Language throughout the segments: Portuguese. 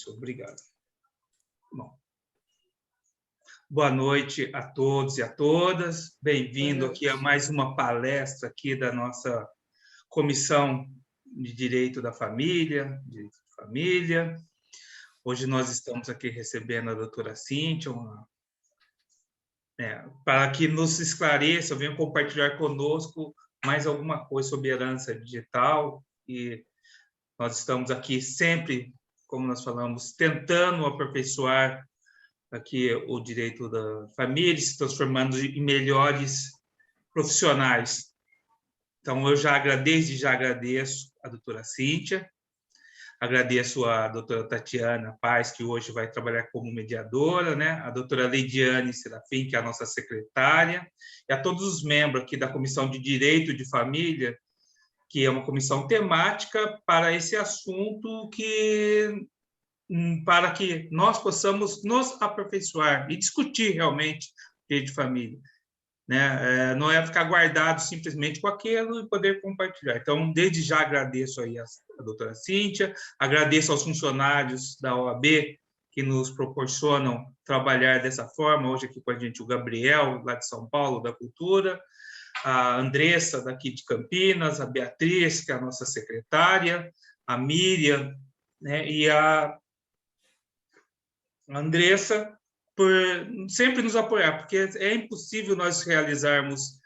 Obrigado. Bom. Boa noite a todos e a todas. Bem-vindo aqui a mais uma palestra aqui da nossa Comissão de Direito da Família, Hoje nós estamos aqui recebendo a doutora Cíntia, para que nos esclareça, venha compartilhar conosco mais alguma coisa sobre herança digital. E nós estamos aqui sempre, como nós falamos, tentando aperfeiçoar aqui o direito da família, se transformando em melhores profissionais. Então, eu já agradeço a doutora Cíntia, agradeço a doutora Tatiana Paz, que hoje vai trabalhar como mediadora, né? A doutora Leidiane Serafim, que é a nossa secretária, e a todos os membros aqui da Comissão de Direito de Família, que é uma comissão temática para esse assunto para que nós possamos nos aperfeiçoar e discutir realmente direito de família, né? Não é ficar guardado simplesmente com aquilo e poder compartilhar. Então, desde já agradeço aí a doutora Cíntia, agradeço aos funcionários da OAB que nos proporcionam trabalhar dessa forma, hoje aqui com a gente o Gabriel, lá de São Paulo, da Cultura, a Andressa, daqui de Campinas, a Beatriz, que é a nossa secretária, a Miriam, né, e a Andressa, por sempre nos apoiar, porque é impossível nós realizarmos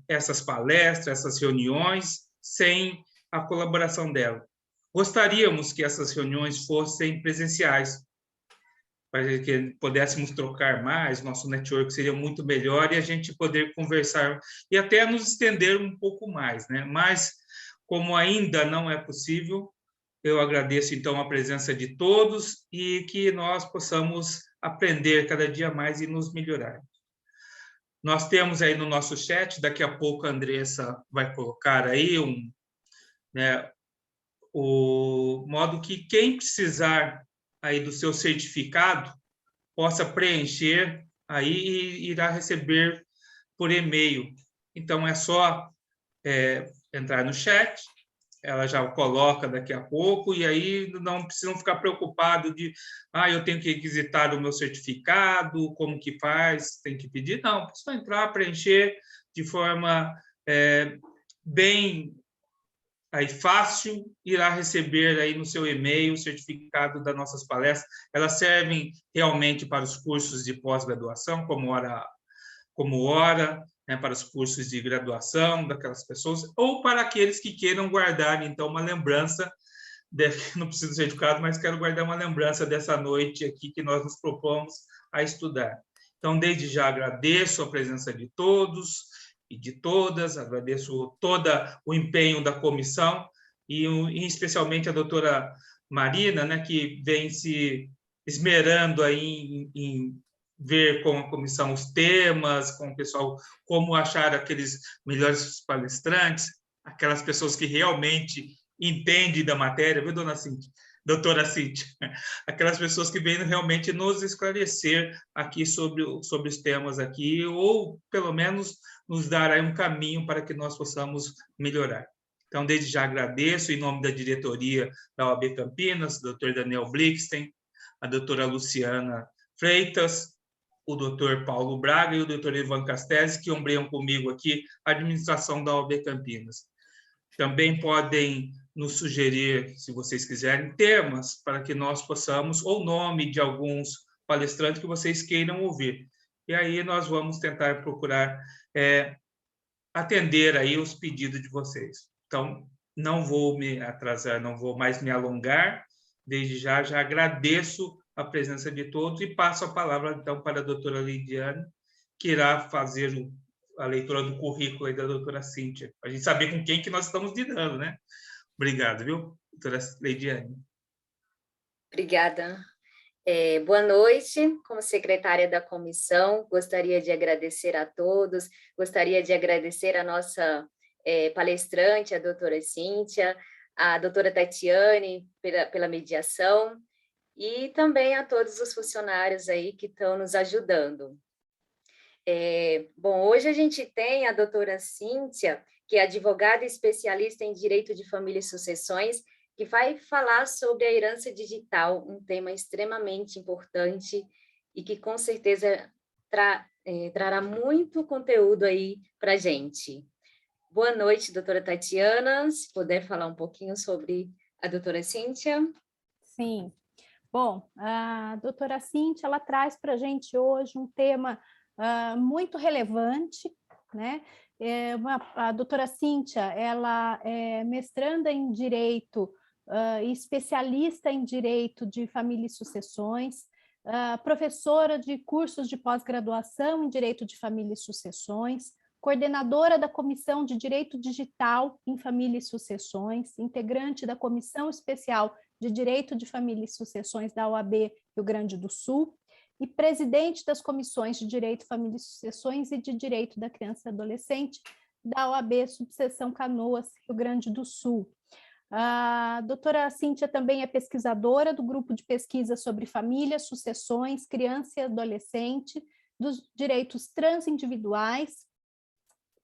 essas palestras, essas reuniões, sem a colaboração dela. Gostaríamos que essas reuniões fossem presenciais, para que pudéssemos trocar mais, nosso network seria muito melhor e a gente poder conversar e até nos estender um pouco mais, né? Mas, como ainda não é possível, eu agradeço, então, a presença de todos e que nós possamos aprender cada dia mais e nos melhorar. Nós temos aí no nosso chat, daqui a pouco a Andressa vai colocar aí o modo que quem precisar aí do seu certificado possa preencher aí e irá receber por e-mail. Então, é só entrar no chat, ela já coloca daqui a pouco, e aí não precisam ficar preocupados de eu tenho que requisitar o meu certificado, como que faz, tem que pedir. Não, é só entrar, preencher de forma bem aí, fácil, irá receber aí no seu e-mail o certificado das nossas palestras. Elas servem realmente para os cursos de pós-graduação, como hora, né, para os cursos de graduação daquelas pessoas, ou para aqueles que queiram guardar, então, uma lembrança, não preciso do certificado, mas quero guardar uma lembrança dessa noite aqui que nós nos propomos a estudar. Então, desde já agradeço a presença de todos e de todas, agradeço todo o empenho da comissão e especialmente a doutora Marina, né, que vem se esmerando aí em ver com a comissão os temas, com o pessoal, como achar aqueles melhores palestrantes, aquelas pessoas que realmente entendem da matéria, viu, doutora Cíntia? Aquelas pessoas que vêm realmente nos esclarecer aqui sobre os temas aqui, ou pelo menos nos dar aí um caminho para que nós possamos melhorar. Então, desde já agradeço, em nome da diretoria da OAB Campinas, o doutor Daniel Blixten, a doutora Luciana Freitas, o doutor Paulo Braga e o doutor Ivan Castells, que ombreiam comigo aqui a administração da OAB Campinas. Também podem nos sugerir, se vocês quiserem, temas para que nós possamos, ou nome de alguns palestrantes que vocês queiram ouvir. E aí nós vamos tentar procurar atender aí os pedidos de vocês. Então, não vou me atrasar, não vou mais me alongar. Desde já agradeço a presença de todos e passo a palavra, então, para a doutora Leidiane, que irá fazer a leitura do currículo aí da doutora Cíntia, para a gente saber com quem que nós estamos lidando, né? Obrigado, viu, doutora Leidiane? Obrigada. Boa noite, como secretária da comissão, gostaria de agradecer a todos, gostaria de agradecer a nossa palestrante, a doutora Cíntia, a doutora Tatiane, pela mediação, e também a todos os funcionários aí que estão nos ajudando. Bom, hoje a gente tem a doutora Cíntia, que é advogada especialista em Direito de Família e Sucessões, que vai falar sobre a herança digital, um tema extremamente importante e que com certeza trará muito conteúdo aí para a gente. Boa noite, doutora Tatiana, se puder falar um pouquinho sobre a doutora Cíntia. Sim. Bom, a doutora Cíntia, ela traz para a gente hoje um tema muito relevante, né? A doutora Cíntia, ela é mestranda em Direito e especialista em Direito de Família e Sucessões, professora de cursos de pós-graduação em Direito de Família e Sucessões, coordenadora da Comissão de Direito Digital em Família e Sucessões, integrante da Comissão Especial de Direito de Família e Sucessões da OAB Rio Grande do Sul e presidente das comissões de Direito, Família e Sucessões e de Direito da Criança e Adolescente da OAB Subseção Canoas, Rio Grande do Sul. A doutora Cíntia também é pesquisadora do grupo de pesquisa sobre família, sucessões, criança e adolescente, dos direitos transindividuais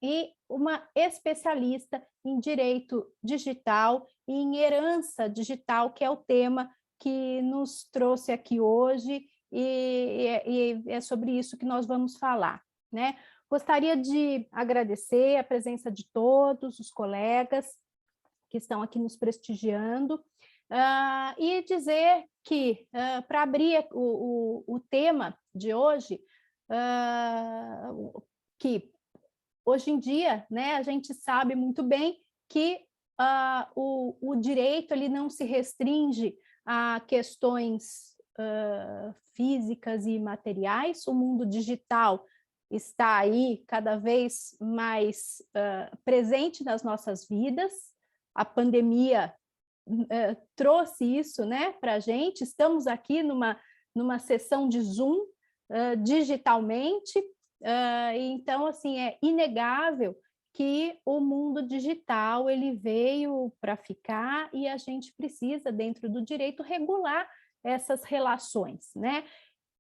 e uma especialista em direito digital e em herança digital, que é o tema que nos trouxe aqui hoje, e é sobre isso que nós vamos falar, né? Gostaria de agradecer a presença de todos os colegas que estão aqui nos prestigiando, e dizer que, para abrir o tema de hoje, que hoje em dia, né, a gente sabe muito bem que o direito ele não se restringe a questões físicas e materiais, o mundo digital está aí cada vez mais presente nas nossas vidas, a pandemia trouxe isso, né, para a gente, estamos aqui numa sessão de Zoom digitalmente. Então, assim, é inegável que o mundo digital ele veio para ficar e a gente precisa, dentro do direito, regular essas relações, né?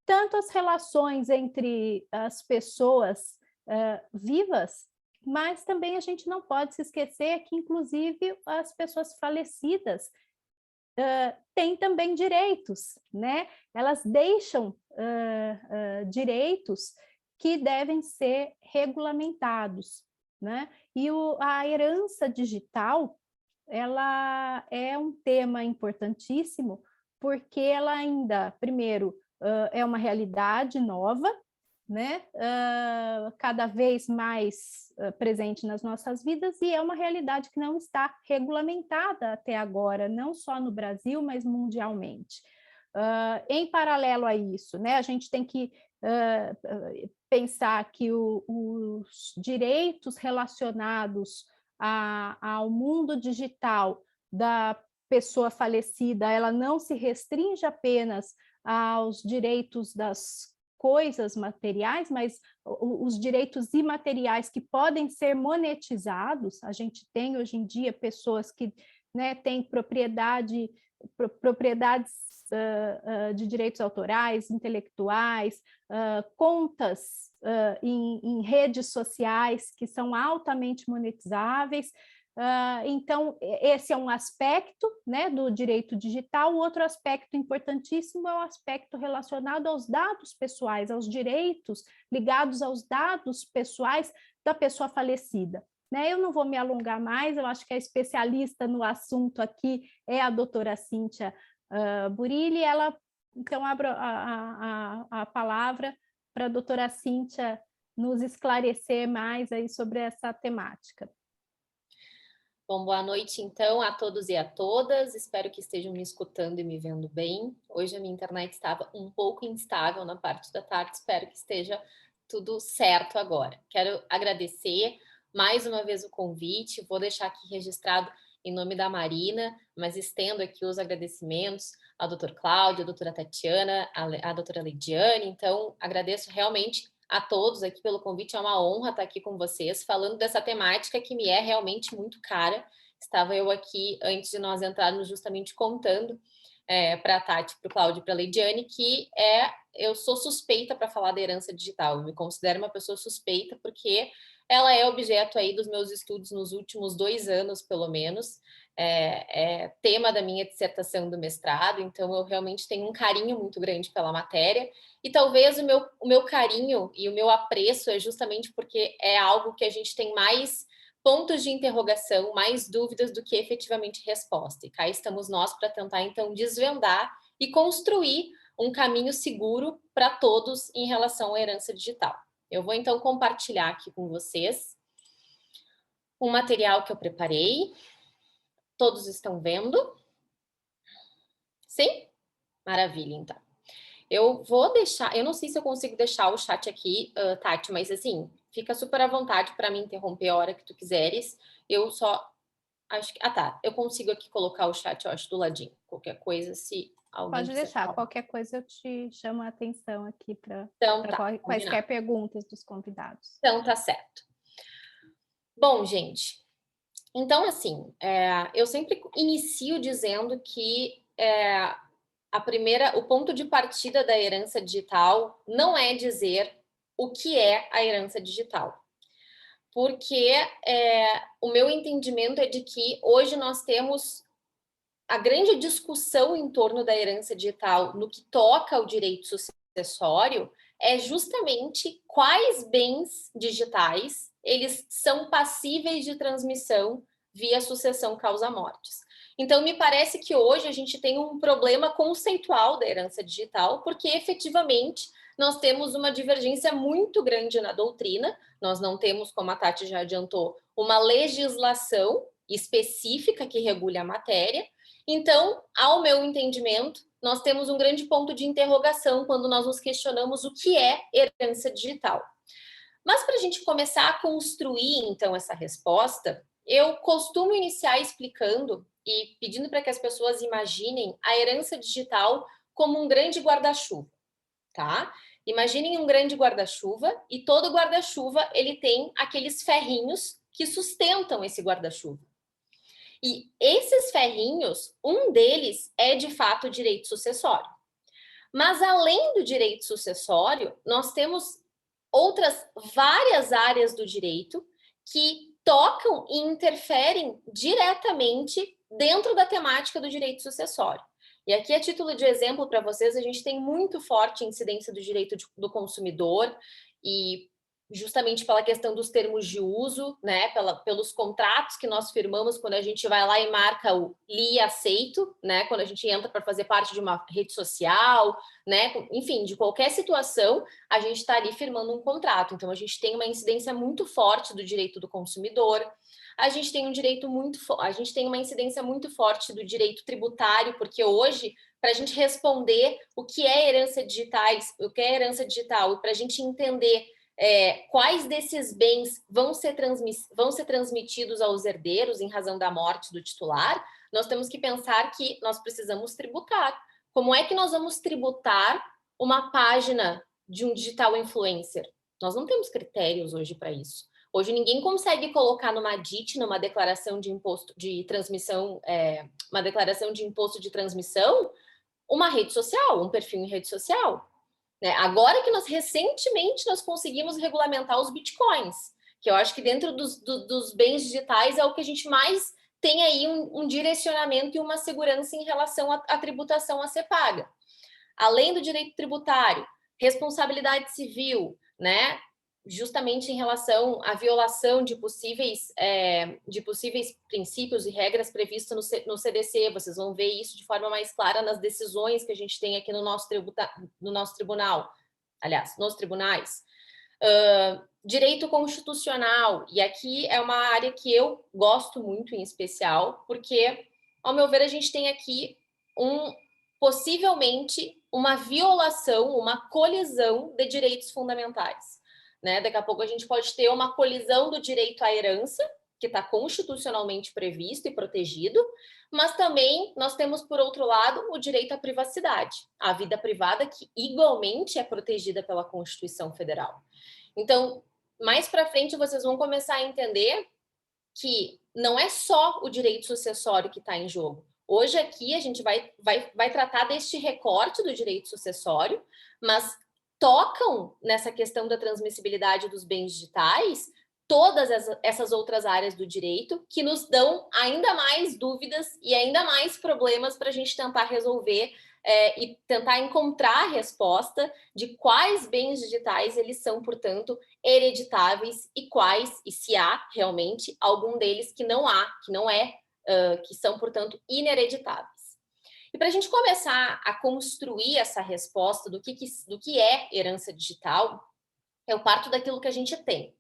Tanto as relações entre as pessoas vivas, mas também a gente não pode se esquecer que, inclusive, as pessoas falecidas têm também direitos, né? Elas deixam direitos que devem ser regulamentados, né? E a herança digital, ela é um tema importantíssimo, porque ela ainda, primeiro, é uma realidade nova, né? Cada vez mais presente nas nossas vidas, e é uma realidade que não está regulamentada até agora, não só no Brasil, mas mundialmente. Em paralelo a isso, né, a gente tem que pensar que os direitos relacionados ao mundo digital da pessoa falecida, ela não se restringe apenas aos direitos das coisas materiais, mas os direitos imateriais que podem ser monetizados. A gente tem hoje em dia pessoas que, né, têm propriedades de direitos autorais, intelectuais, contas em redes sociais que são altamente monetizáveis. Então, esse é um aspecto, né, do direito digital. O outro aspecto importantíssimo é o aspecto relacionado aos dados pessoais, aos direitos ligados aos dados pessoais da pessoa falecida. Eu não vou me alongar mais, eu acho que a especialista no assunto aqui é a doutora Cíntia Burilli. Ela, então, abro a palavra para a doutora Cíntia nos esclarecer mais aí sobre essa temática. Bom, boa noite, então, a todos e a todas. Espero que estejam me escutando e me vendo bem. Hoje a minha internet estava um pouco instável na parte da tarde, espero que esteja tudo certo agora. Quero agradecer mais uma vez o convite, vou deixar aqui registrado em nome da Marina, mas estendo aqui os agradecimentos ao doutor Cláudio, à doutora Tatiana, à doutora Lidiane. Então, agradeço realmente a todos aqui pelo convite, é uma honra estar aqui com vocês, falando dessa temática que me é realmente muito cara. Estava eu aqui, antes de nós entrarmos, justamente contando para a Tati, para o Cláudio e para a Leidiane, que eu sou suspeita para falar da herança digital. Eu me considero uma pessoa suspeita porque ela é objeto aí dos meus estudos nos últimos 2 anos, pelo menos. É tema da minha dissertação do mestrado, então eu realmente tenho um carinho muito grande pela matéria, e talvez o meu carinho e o meu apreço é justamente porque é algo que a gente tem mais pontos de interrogação, mais dúvidas do que efetivamente resposta. E cá estamos nós para tentar, então, desvendar e construir um caminho seguro para todos em relação à herança digital. Eu vou, então, compartilhar aqui com vocês um material que eu preparei. Todos estão vendo? Sim? Maravilha, então. Eu vou deixar, eu não sei se eu consigo deixar o chat aqui, Tati, mas assim, fica super à vontade para me interromper a hora que tu quiseres. Eu só acho que... Ah, tá. Eu consigo aqui colocar o chat, eu acho, do ladinho. Qualquer coisa, se alguém Pode quiser deixar, falar. qualquer coisa eu te chamo a atenção aqui para Então, tá, quaisquer perguntas dos convidados. Então, tá certo. Bom, gente, então, assim, eu sempre inicio dizendo que o ponto de partida da herança digital não é dizer o que é a herança digital. Porque o meu entendimento é de que hoje nós temos a grande discussão em torno da herança digital no que toca ao direito sucessório é justamente quais bens digitais eles são passíveis de transmissão via sucessão causa-mortes. Então, me parece que hoje a gente tem um problema conceitual da herança digital, porque efetivamente nós temos uma divergência muito grande na doutrina, nós não temos, como a Tati já adiantou, uma legislação específica que regule a matéria. Então, ao meu entendimento, nós temos um grande ponto de interrogação quando nós nos questionamos o que é herança digital. Mas para a gente começar a construir, então, essa resposta, eu costumo iniciar explicando e pedindo para que as pessoas imaginem a herança digital como um grande guarda-chuva, tá? Imaginem um grande guarda-chuva e todo guarda-chuva ele tem aqueles ferrinhos que sustentam esse guarda-chuva. E esses ferrinhos, um deles é de fato o direito sucessório. Mas além do direito sucessório, nós temos outras várias áreas do direito que tocam e interferem diretamente dentro da temática do direito sucessório. E aqui, a título de exemplo para vocês, a gente tem muito forte incidência do direito do consumidor e justamente pela questão dos termos de uso, né, pelos contratos que nós firmamos quando a gente vai lá e marca o li e aceito, né, quando a gente entra para fazer parte de uma rede social, né, enfim, de qualquer situação, a gente está ali firmando um contrato. Então, a gente tem uma incidência muito forte do direito do consumidor, a gente tem uma incidência muito forte do direito tributário, porque hoje, para a gente responder o que é herança digital, e para a gente entender quais desses bens vão ser transmitidos aos herdeiros em razão da morte do titular, nós temos que pensar que nós precisamos tributar. Como é que nós vamos tributar uma página de um digital influencer? Nós não temos critérios hoje para isso. Hoje ninguém consegue colocar numa DIT, numa declaração de imposto de transmissão, uma declaração de imposto de transmissão, uma rede social, um perfil em rede social. Agora que recentemente nós conseguimos regulamentar os bitcoins, que eu acho que dentro dos bens digitais é o que a gente mais tem aí um direcionamento e uma segurança em relação à tributação a ser paga. Além do direito tributário, responsabilidade civil, né? Justamente em relação à violação de possíveis princípios e regras previstas no CDC. Vocês vão ver isso de forma mais clara nas decisões que a gente tem aqui no nosso tribunal, aliás, nos tribunais. Direito constitucional, e aqui é uma área que eu gosto muito em especial, porque, ao meu ver, a gente tem aqui possivelmente uma violação, uma colisão de direitos fundamentais. Daqui a pouco a gente pode ter uma colisão do direito à herança, que está constitucionalmente previsto e protegido, mas também nós temos, por outro lado, o direito à privacidade, a vida privada, que igualmente é protegida pela Constituição Federal. Então, mais para frente, vocês vão começar a entender que não é só o direito sucessório que está em jogo. Hoje aqui a gente vai tratar deste recorte do direito sucessório, mas tocam nessa questão da transmissibilidade dos bens digitais todas essas outras áreas do direito que nos dão ainda mais dúvidas e ainda mais problemas para a gente tentar resolver e tentar encontrar a resposta de quais bens digitais eles são, portanto, hereditáveis e quais, e se há realmente algum deles que não há, que são, portanto, inereditáveis. E para a gente começar a construir essa resposta do que é herança digital, eu parto daquilo que a gente tem.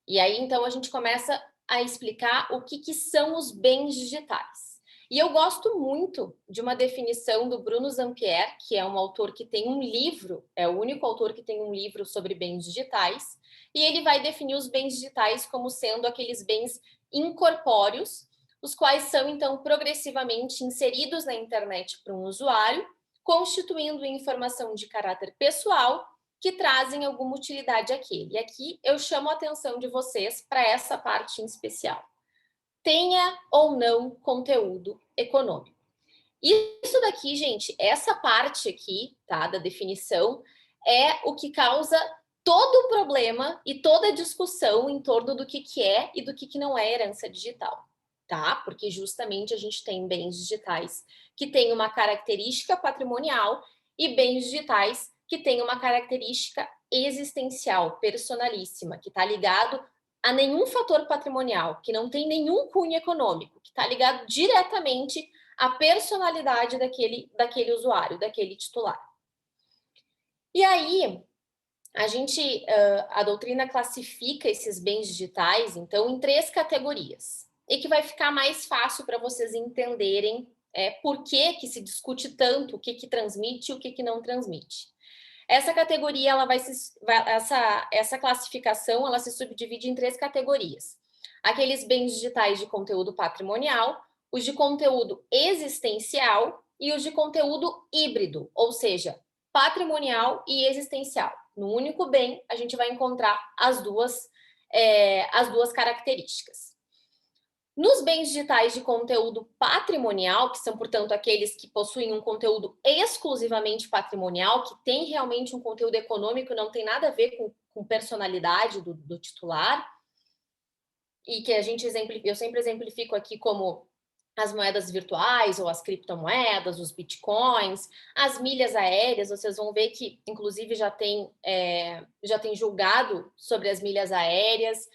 E aí, então, a gente começa a explicar o que são os bens digitais. E eu gosto muito de uma definição do Bruno Zampier, que é um autor que tem um livro, é o único autor que tem um livro sobre bens digitais, e ele vai definir os bens digitais como sendo aqueles bens incorpóreos, os quais são, então, progressivamente inseridos na internet para um usuário, constituindo informação de caráter pessoal que trazem alguma utilidade àquele. E aqui eu chamo a atenção de vocês para essa parte em especial. Tenha ou não conteúdo econômico. Isso daqui, gente, essa parte aqui, tá, da definição, é o que causa todo o problema e toda a discussão em torno do que é e do que não é herança digital, tá? Porque justamente a gente tem bens digitais que têm uma característica patrimonial e bens digitais que têm uma característica existencial, personalíssima, que está ligado a nenhum fator patrimonial, que não tem nenhum cunho econômico, que está ligado diretamente à personalidade daquele usuário, daquele titular. E aí, a doutrina classifica esses bens digitais, então, em 3 categorias, e que vai ficar mais fácil para vocês entenderem por que se discute tanto o que transmite e o que não transmite. Essa categoria, essa classificação, ela se subdivide em 3 categorias. Aqueles bens digitais de conteúdo patrimonial, os de conteúdo existencial e os de conteúdo híbrido, ou seja, patrimonial e existencial. No único bem, a gente vai encontrar as duas características. Nos bens digitais de conteúdo patrimonial, que são, portanto, aqueles que possuem um conteúdo exclusivamente patrimonial, que tem realmente um conteúdo econômico, não tem nada a ver com personalidade do titular, e que eu sempre exemplifico aqui como as moedas virtuais ou as criptomoedas, os bitcoins, as milhas aéreas. Vocês vão ver que, inclusive, já tem julgado sobre as milhas aéreas,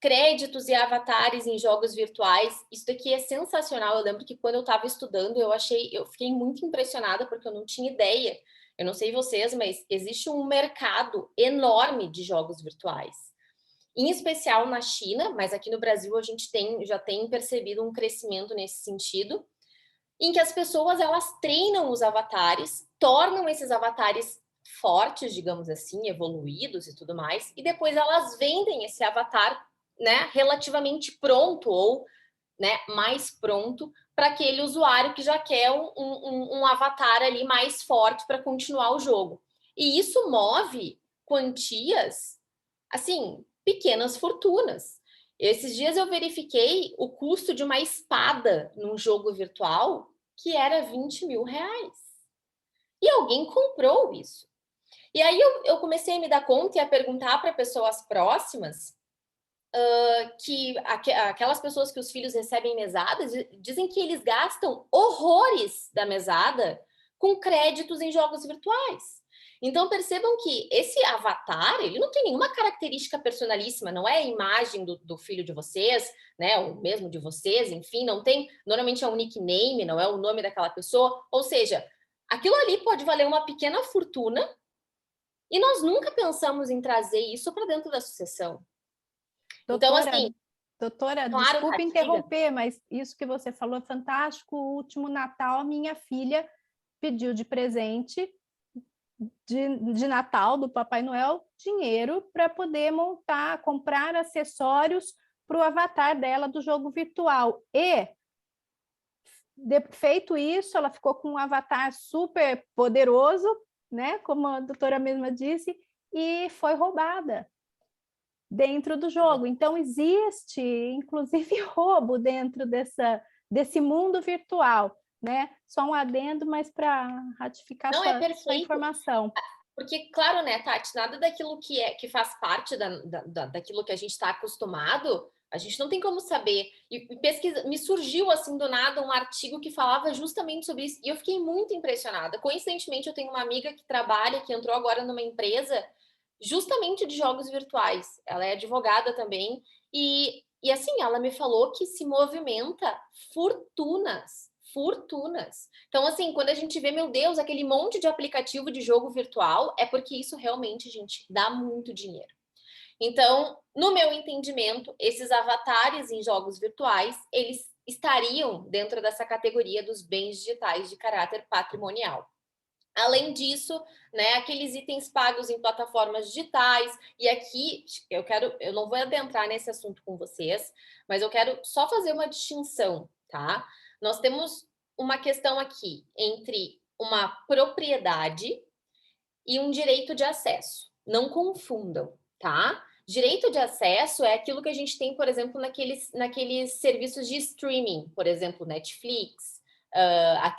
créditos e avatares em jogos virtuais. Isso daqui é sensacional. Eu lembro que quando eu estava estudando, eu fiquei muito impressionada porque eu não tinha ideia. Eu não sei vocês, mas existe um mercado enorme de jogos virtuais. Em especial na China, mas aqui no Brasil a gente já tem percebido um crescimento nesse sentido, em que as pessoas elas treinam os avatares, tornam esses avatares fortes, digamos assim, evoluídos e tudo mais, e depois elas vendem esse avatar, né, relativamente pronto ou, né, mais pronto para aquele usuário que já quer um avatar ali mais forte para continuar o jogo. E isso move quantias, assim, pequenas fortunas. Esses dias eu verifiquei o custo de uma espada num jogo virtual que era 20 mil reais. E alguém comprou isso. E aí eu comecei a me dar conta e a perguntar para pessoas próximas que aquelas pessoas que os filhos recebem mesadas dizem que eles gastam horrores da mesada com créditos em jogos virtuais. Então, percebam que esse avatar, ele não tem nenhuma característica personalíssima, não é a imagem do filho de vocês, né, ou mesmo de vocês, enfim, não tem, normalmente é um nickname, não é o nome daquela pessoa, ou seja, aquilo ali pode valer uma pequena fortuna e nós nunca pensamos em trazer isso para dentro da sucessão. Então, assim... Doutora, claro, desculpa interromper, mas isso que você falou é fantástico. O último Natal, minha filha pediu de presente de Natal do Papai Noel dinheiro para poder comprar acessórios para o avatar dela do jogo virtual. E, feito isso, ela ficou com um avatar super poderoso, né? Como a doutora mesma disse, e foi roubada dentro do jogo. Então, existe, inclusive, roubo dentro desse mundo virtual. né? Só um adendo, mas para ratificar Não, é sua perfeito. informação. Porque, claro, né, Tati, nada daquilo que faz parte daquilo que a gente está acostumado, a gente não tem como saber. E pesquisa, me surgiu assim do nada um artigo que falava justamente sobre isso, e eu fiquei muito impressionada. Coincidentemente, eu tenho uma amiga que trabalha, que entrou agora numa empresa justamente de jogos virtuais. Ela é advogada também, e assim, ela me falou que se movimenta fortunas. Fortunas. Então, assim, quando a gente vê, meu Deus, aquele monte de aplicativo de jogo virtual, é porque isso realmente, gente, dá muito dinheiro. Então, no meu entendimento, esses avatares em jogos virtuais, eles estariam dentro dessa categoria dos bens digitais de caráter patrimonial. Além disso, né, aqueles itens pagos em plataformas digitais, e aqui eu não vou adentrar nesse assunto com vocês, mas eu quero só fazer uma distinção, tá? Nós temos uma questão aqui entre uma propriedade e um direito de acesso. Não confundam, tá? Direito de acesso é aquilo que a gente tem, por exemplo, naqueles serviços de streaming, por exemplo, Netflix,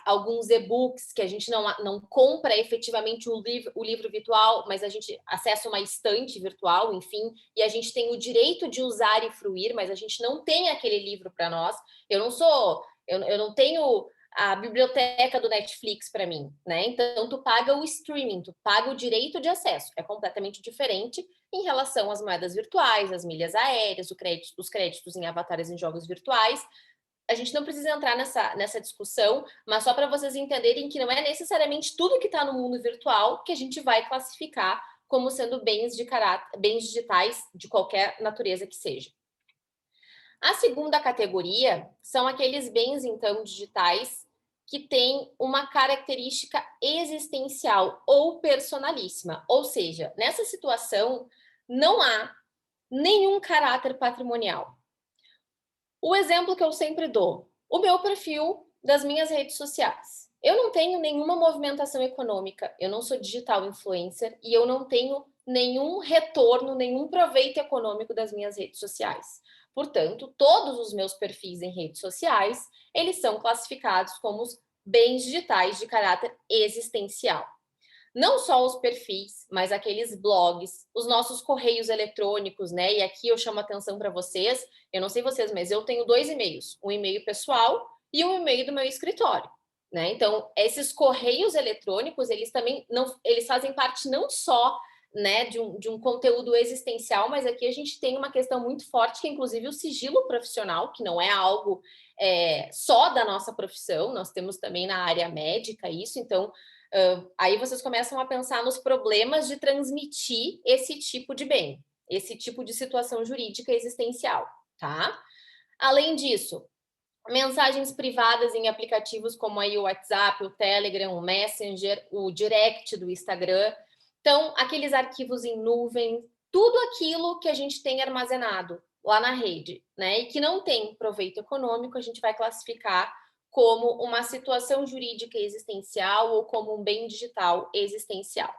alguns e-books que a gente não compra efetivamente o livro virtual, mas a gente acessa uma estante virtual, enfim, e a gente tem o direito de usar e fruir, mas a gente não tem aquele livro para nós. Eu não tenho a biblioteca do Netflix para mim, né? Então tu paga o streaming, tu paga o direito de acesso. É completamente diferente em relação às moedas virtuais, às milhas aéreas, os créditos em avatares em jogos virtuais. A gente não precisa entrar nessa discussão, mas só para vocês entenderem que não é necessariamente tudo que está no mundo virtual que a gente vai classificar como sendo bens digitais de qualquer natureza que seja. A segunda categoria são aqueles bens, então, digitais que têm uma característica existencial ou personalíssima. Ou seja, nessa situação, não há nenhum caráter patrimonial. O exemplo que eu sempre dou, o meu perfil das minhas redes sociais. Eu não tenho nenhuma movimentação econômica, eu não sou digital influencer e eu não tenho nenhum retorno, nenhum proveito econômico das minhas redes sociais. Portanto, todos os meus perfis em redes sociais, eles são classificados como bens digitais de caráter existencial. Não só os perfis, mas aqueles blogs, os nossos correios eletrônicos, né? E aqui eu chamo a atenção para vocês, eu não sei vocês, mas eu tenho 2 e-mails, um e-mail pessoal e um e-mail do meu escritório, né? Então, esses correios eletrônicos, eles também eles fazem parte não só, né, de um conteúdo existencial, mas aqui a gente tem uma questão muito forte, que é inclusive o sigilo profissional, que não é algo só da nossa profissão, nós temos também na área médica isso, então aí vocês começam a pensar nos problemas de transmitir esse tipo de bem, esse tipo de situação jurídica existencial, tá? Além disso, mensagens privadas em aplicativos como aí o WhatsApp, o Telegram, o Messenger, o Direct do Instagram. Então, aqueles arquivos em nuvem, tudo aquilo que a gente tem armazenado lá na rede, né? E que não tem proveito econômico, a gente vai classificar como uma situação jurídica existencial ou como um bem digital existencial.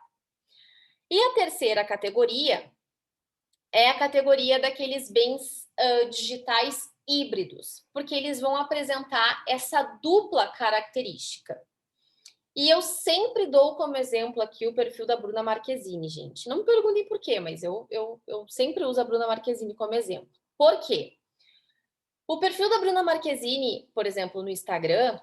E a terceira categoria é a categoria daqueles bens digitais híbridos, porque eles vão apresentar essa dupla característica. E eu sempre dou como exemplo aqui o perfil da Bruna Marquezine, gente. Não me perguntem por quê, mas eu sempre uso a Bruna Marquezine como exemplo. Por quê? O perfil da Bruna Marquezine, por exemplo, no Instagram,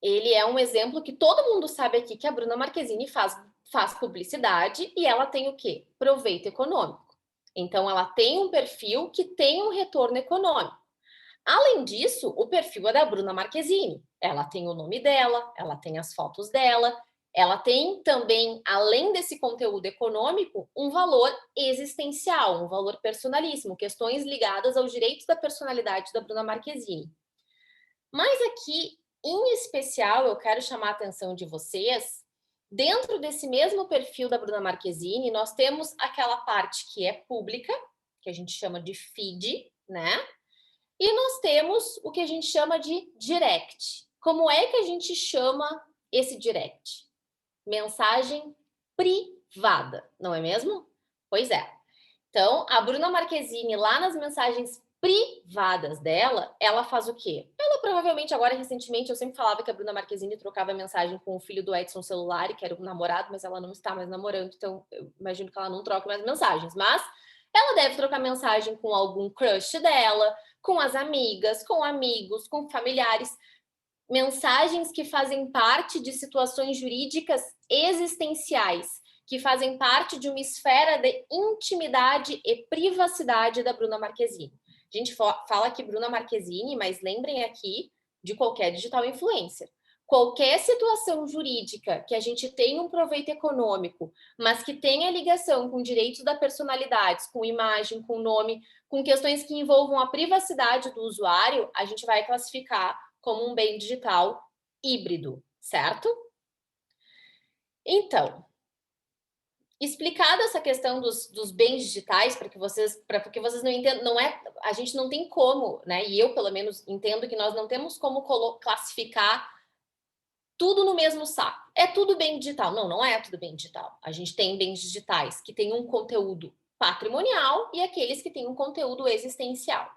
ele é um exemplo que todo mundo sabe aqui que a Bruna Marquezine faz publicidade e ela tem o quê? Proveito econômico. Então, ela tem um perfil que tem um retorno econômico. Além disso, o perfil é da Bruna Marquezine. Ela tem o nome dela, ela tem as fotos dela, ela tem também, além desse conteúdo econômico, um valor existencial, um valor personalíssimo, questões ligadas aos direitos da personalidade da Bruna Marquezine. Mas aqui, em especial, eu quero chamar a atenção de vocês. Dentro desse mesmo perfil da Bruna Marquezine, nós temos aquela parte que é pública, que a gente chama de feed, né? E nós temos o que a gente chama de direct. Como é que a gente chama esse direct? Mensagem privada, não é mesmo? Pois é. Então, a Bruna Marquezine, lá nas mensagens privadas dela, ela faz o quê? Ela provavelmente, agora recentemente, eu sempre falava que a Bruna Marquezine trocava mensagem com o filho do Edson Celulari, que era o namorado, mas ela não está mais namorando, então eu imagino que ela não troca mais mensagens. Mas ela deve trocar mensagem com algum crush dela, com as amigas, com amigos, com familiares. Mensagens que fazem parte de situações jurídicas existenciais, que fazem parte de uma esfera de intimidade e privacidade da Bruna Marquezine. A gente fala aqui Bruna Marquezine, mas lembrem aqui de qualquer digital influencer. Qualquer situação jurídica que a gente tenha um proveito econômico, mas que tenha ligação com direitos da personalidade, com imagem, com nome, com questões que envolvam a privacidade do usuário, a gente vai classificar como um bem digital híbrido, certo? Então, explicada essa questão dos bens digitais, porque vocês não entendam, não é, a gente não tem como, né? E eu, pelo menos, entendo que nós não temos como classificar tudo no mesmo saco. É tudo bem digital. Não, não é tudo bem digital. A gente tem bens digitais que têm um conteúdo patrimonial e aqueles que têm um conteúdo existencial.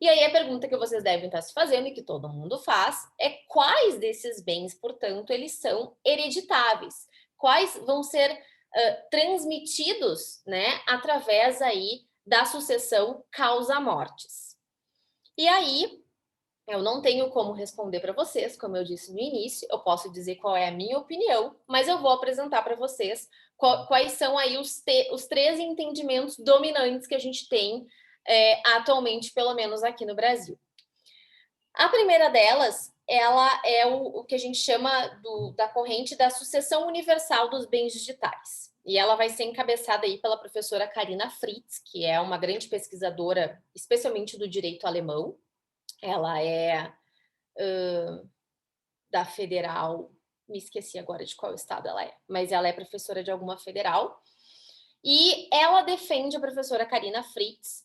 E aí a pergunta que vocês devem estar se fazendo e que todo mundo faz é quais desses bens, portanto, eles são hereditáveis? Quais vão ser transmitidos, né, através aí da sucessão causa-mortes? E aí, eu não tenho como responder para vocês, como eu disse no início, eu posso dizer qual é a minha opinião, mas eu vou apresentar para vocês quais são aí os 3 entendimentos dominantes que a gente tem atualmente, pelo menos aqui no Brasil. A primeira delas, ela é o que a gente chama da corrente da sucessão universal dos bens digitais. E ela vai ser encabeçada aí pela professora Carina Fritz, que é uma grande pesquisadora, especialmente do direito alemão. Ela é da Federal, me esqueci agora de qual estado ela é, mas ela é professora de alguma federal. E ela defende, a professora Carina Fritz,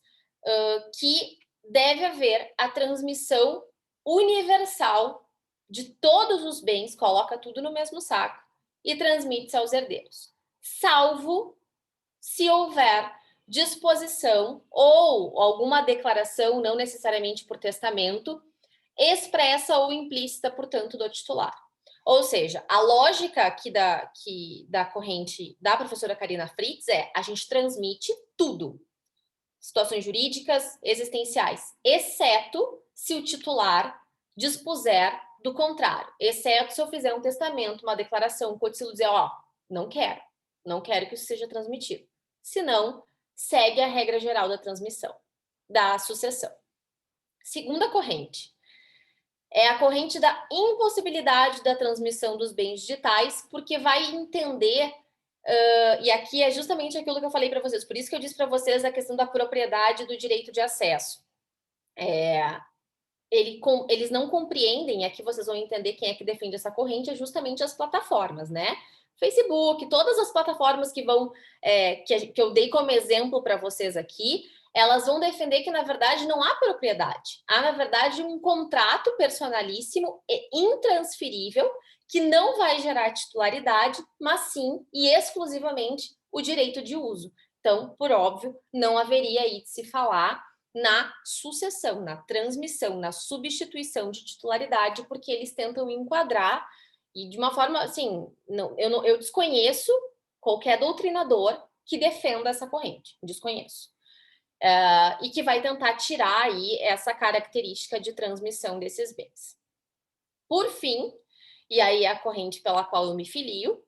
que deve haver a transmissão universal de todos os bens, coloca tudo no mesmo saco e transmite-se aos herdeiros, salvo se houver disposição ou alguma declaração, não necessariamente por testamento, expressa ou implícita, portanto, do titular. Ou seja, a lógica aqui da corrente da professora Carina Fritz é a gente transmite tudo, situações jurídicas, existenciais, exceto se o titular dispuser do contrário, exceto se eu fizer um testamento, uma declaração, um codicilo dizer, não quero que isso seja transmitido. Senão, segue a regra geral da transmissão, da sucessão. Segunda corrente é a corrente da impossibilidade da transmissão dos bens digitais, porque vai entender, e aqui é justamente aquilo que eu falei para vocês, por isso que eu disse para vocês a questão da propriedade do direito de acesso. Eles não compreendem, e aqui vocês vão entender quem é que defende essa corrente, é justamente as plataformas, né? Facebook, todas as plataformas que vão, que eu dei como exemplo para vocês aqui, elas vão defender que, na verdade, não há propriedade. Há, na verdade, um contrato personalíssimo e intransferível que não vai gerar titularidade, mas sim e exclusivamente o direito de uso. Então, por óbvio, não haveria aí de se falar na sucessão, na transmissão, na substituição de titularidade, porque eles tentam enquadrar e de uma forma, assim, eu desconheço qualquer doutrinador que defenda essa corrente, desconheço. E que vai tentar tirar aí essa característica de transmissão desses bens. Por fim, e aí a corrente pela qual eu me filio,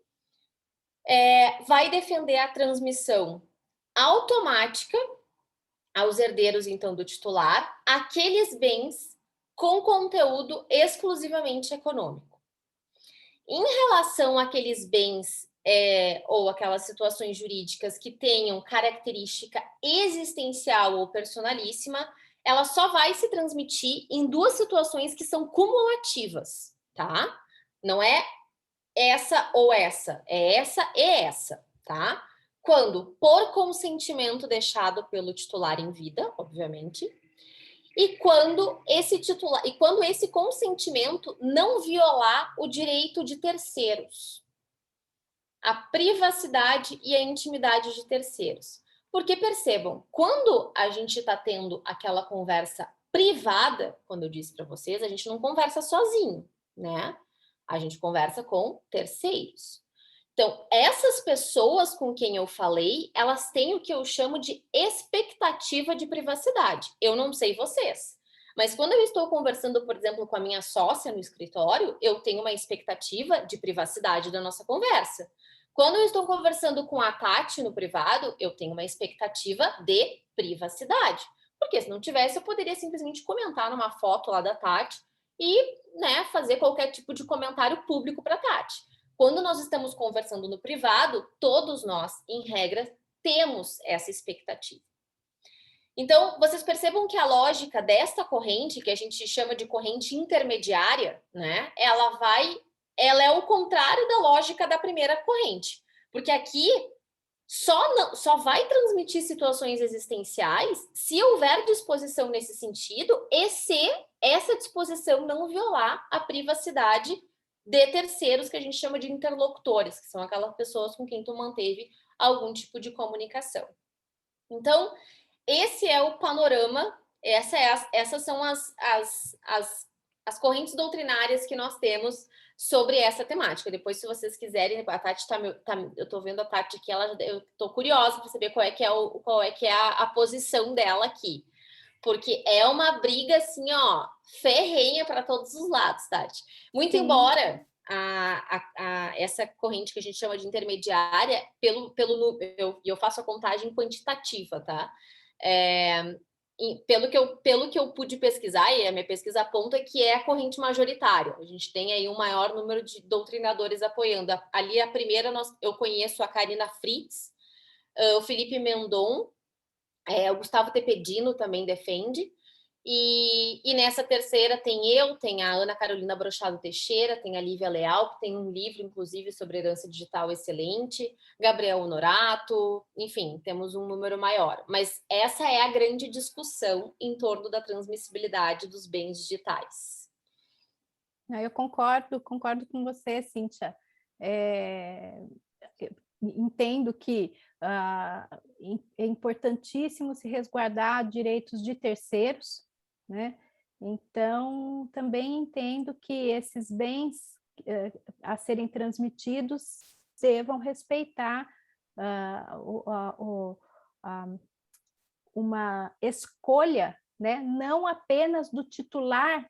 vai defender a transmissão automática aos herdeiros, então, do titular, aqueles bens com conteúdo exclusivamente econômico. Em relação àqueles bens ou aquelas situações jurídicas que tenham característica existencial ou personalíssima, ela só vai se transmitir em 2 situações que são cumulativas, tá? Não é essa ou essa, é essa e essa, tá? Quando por consentimento deixado pelo titular em vida, obviamente, e quando esse consentimento não violar o direito de terceiros, a privacidade e a intimidade de terceiros. Porque percebam, quando a gente está tendo aquela conversa privada, quando eu disse para vocês, a gente não conversa sozinho, né? A gente conversa com terceiros. Então, essas pessoas com quem eu falei, elas têm o que eu chamo de expectativa de privacidade. Eu não sei vocês, mas quando eu estou conversando, por exemplo, com a minha sócia no escritório, eu tenho uma expectativa de privacidade da nossa conversa. Quando eu estou conversando com a Tati no privado, eu tenho uma expectativa de privacidade. Porque se não tivesse, eu poderia simplesmente comentar numa foto lá da Tati e, né, fazer qualquer tipo de comentário público para a Tati. Quando nós estamos conversando no privado, todos nós, em regra, temos essa expectativa. Então, vocês percebam que a lógica desta corrente, que a gente chama de corrente intermediária, né, ela é o contrário da lógica da primeira corrente. Porque aqui só vai transmitir situações existenciais se houver disposição nesse sentido e se essa disposição não violar a privacidade de terceiros, que a gente chama de interlocutores, que são aquelas pessoas com quem tu manteve algum tipo de comunicação. Então, esse é o panorama, essas são as correntes doutrinárias que nós temos sobre essa temática. Depois, se vocês quiserem, a Tati eu estou vendo a Tati aqui, eu estou curiosa para saber qual é que é a posição dela aqui. Porque é uma briga, assim, ó, ferrenha para todos os lados, Tati. Muito Sim. Embora essa corrente que a gente chama de intermediária, eu faço a contagem quantitativa, tá? Pelo que eu pude pesquisar, e a minha pesquisa aponta que é a corrente majoritária. A gente tem aí um maior número de doutrinadores apoiando. Ali, a primeira, eu conheço a Karina Fritz, o Felipe Mendon, o Gustavo Tepedino também defende. E nessa terceira tem a Ana Carolina Brochado Teixeira, tem a Lívia Leal, que tem um livro, inclusive, sobre herança digital excelente, Gabriel Honorato, enfim, temos um número maior. Mas essa é a grande discussão em torno da transmissibilidade dos bens digitais. Eu concordo com você, Cíntia. Entendo que é importantíssimo se resguardar direitos de terceiros, né? Então, também entendo que esses bens a serem transmitidos devam respeitar uma escolha, né? Não apenas do titular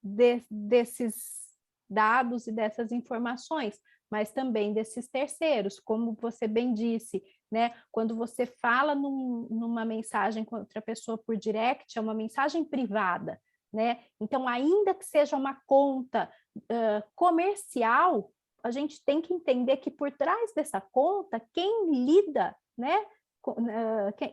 desses dados e dessas informações, mas também desses terceiros, como você bem disse, né? Quando você fala numa mensagem com outra pessoa por direct, é uma mensagem privada, né? Então, ainda que seja uma conta comercial, a gente tem que entender que por trás dessa conta, quem lida, né?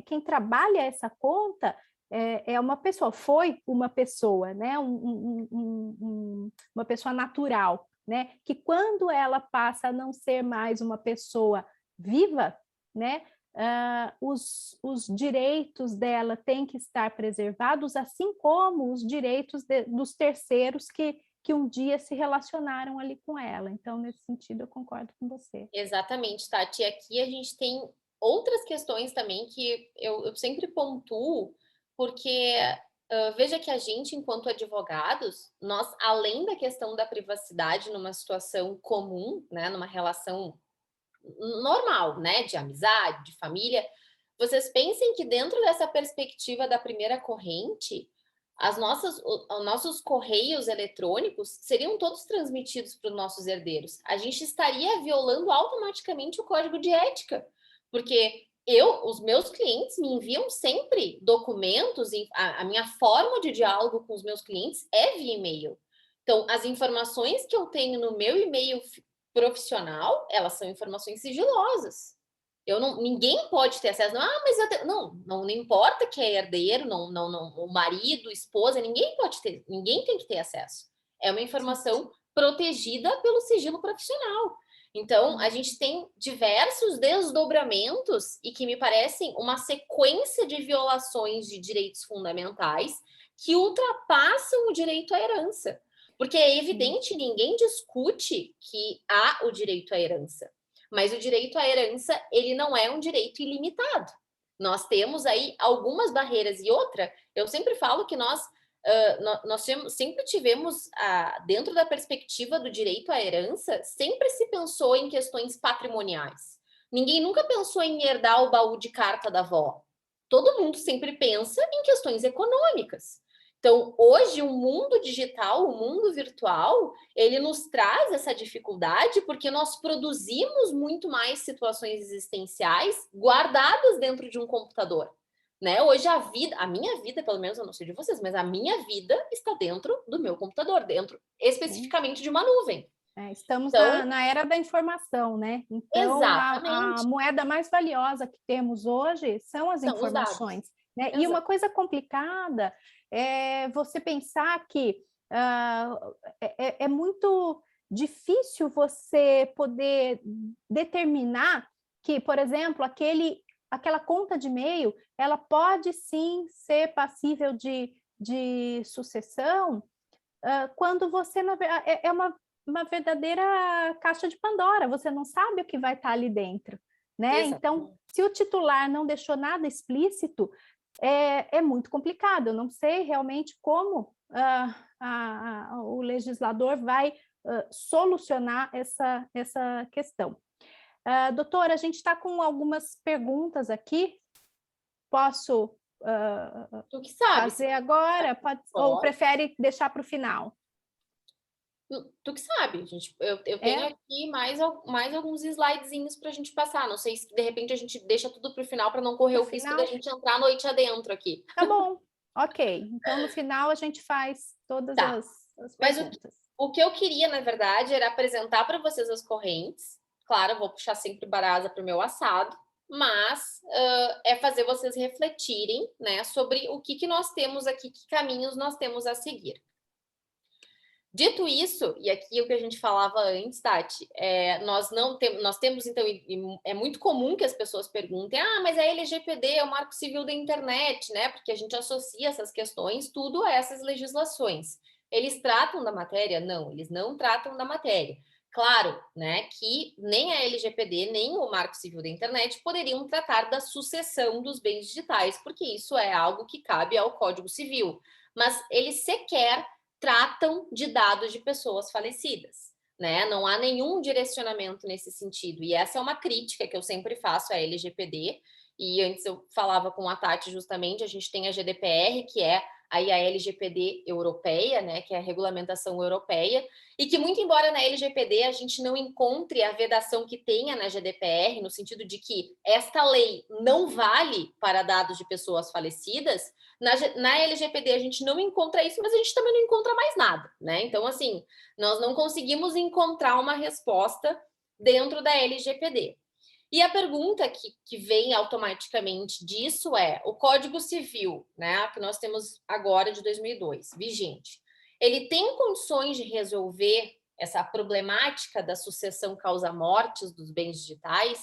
Quem trabalha essa conta é uma pessoa, foi uma pessoa, né? Uma pessoa natural, né? Que quando ela passa a não ser mais uma pessoa viva, né? Os direitos dela têm que estar preservados, assim como os direitos dos terceiros que um dia se relacionaram ali com ela. Então, nesse sentido, eu concordo com você. Exatamente, Tati. Aqui a gente tem outras questões também que eu sempre pontuo, porque veja que a gente, enquanto advogados, nós, além da questão da privacidade numa situação comum, né, numa relação normal, né, de amizade, de família, vocês pensem que dentro dessa perspectiva da primeira corrente, os nossos correios eletrônicos seriam todos transmitidos para os nossos herdeiros. A gente estaria violando automaticamente o código de ética, porque os meus clientes me enviam sempre documentos, e a minha forma de diálogo com os meus clientes é via e-mail. Então, as informações que eu tenho no meu e-mail profissional, elas são informações sigilosas. Ninguém pode ter acesso. Mas não importa que é herdeiro, o marido, esposa, ninguém pode ter, ninguém tem que ter acesso. É uma informação protegida pelo sigilo profissional. Então, a gente tem diversos desdobramentos e que me parecem uma sequência de violações de direitos fundamentais que ultrapassam o direito à herança. Porque é evidente, ninguém discute que há o direito à herança. Mas o direito à herança, ele não é um direito ilimitado. Nós temos aí algumas barreiras. E outra, eu sempre falo que nós sempre tivemos, dentro da perspectiva do direito à herança, sempre se pensou em questões patrimoniais. Ninguém nunca pensou em herdar o baú de carta da avó. Todo mundo sempre pensa em questões econômicas. Então, hoje, o mundo digital, o mundo virtual, ele nos traz essa dificuldade porque nós produzimos muito mais situações existenciais guardadas dentro de um computador. Né? Hoje a minha vida, pelo menos eu não sei de vocês, mas a minha vida está dentro do meu computador, dentro especificamente de uma nuvem. Estamos então, na era da informação, né? Então, a moeda mais valiosa que temos hoje são as informações. Né? E uma coisa complicada é você pensar que é muito difícil você poder determinar que, por exemplo, aquela conta de e-mail, ela pode sim ser passível de sucessão quando você é uma verdadeira caixa de Pandora, você não sabe o que vai estar ali dentro, né? Então, se o titular não deixou nada explícito, é muito complicado. Eu não sei realmente como o legislador vai solucionar essa questão. Doutora, a gente está com algumas perguntas aqui. Posso tu que sabe, fazer agora? Ou prefere deixar para o final? Tu que sabe, gente. Eu tenho aqui mais alguns slidezinhos para a gente passar. Não sei se de repente a gente deixa tudo para o final para não correr o risco da gente entrar noite adentro aqui. Tá bom, ok. Então no final a gente faz todas as perguntas. Mas o que eu queria, na verdade, era apresentar para vocês as correntes. Claro, eu vou puxar sempre brasa para o meu assado, mas é fazer vocês refletirem, né, sobre o que nós temos aqui, que caminhos nós temos a seguir. Dito isso, e aqui o que a gente falava antes, Tati, nós temos, então, é muito comum que as pessoas perguntem, mas a LGPD é o Marco Civil da Internet, né? Porque a gente associa essas questões tudo a essas legislações. Eles tratam da matéria? Não, eles não tratam da matéria. Claro, né, que nem a LGPD, nem o Marco Civil da Internet poderiam tratar da sucessão dos bens digitais, porque isso é algo que cabe ao Código Civil. Mas eles sequer tratam de dados de pessoas falecidas, né? Não há nenhum direcionamento nesse sentido. E essa é uma crítica que eu sempre faço à LGPD. E antes eu falava com a Tati justamente, a gente tem a GDPR, que é aí a LGPD europeia, né, que é a regulamentação europeia, e que muito embora na LGPD a gente não encontre a vedação que tenha na GDPR, no sentido de que esta lei não vale para dados de pessoas falecidas, na LGPD a gente não encontra isso, mas a gente também não encontra mais nada, né? Então, assim, nós não conseguimos encontrar uma resposta dentro da LGPD. E a pergunta que vem automaticamente disso é, o Código Civil, né, que nós temos agora de 2002, vigente, ele tem condições de resolver essa problemática da sucessão causa-mortes dos bens digitais?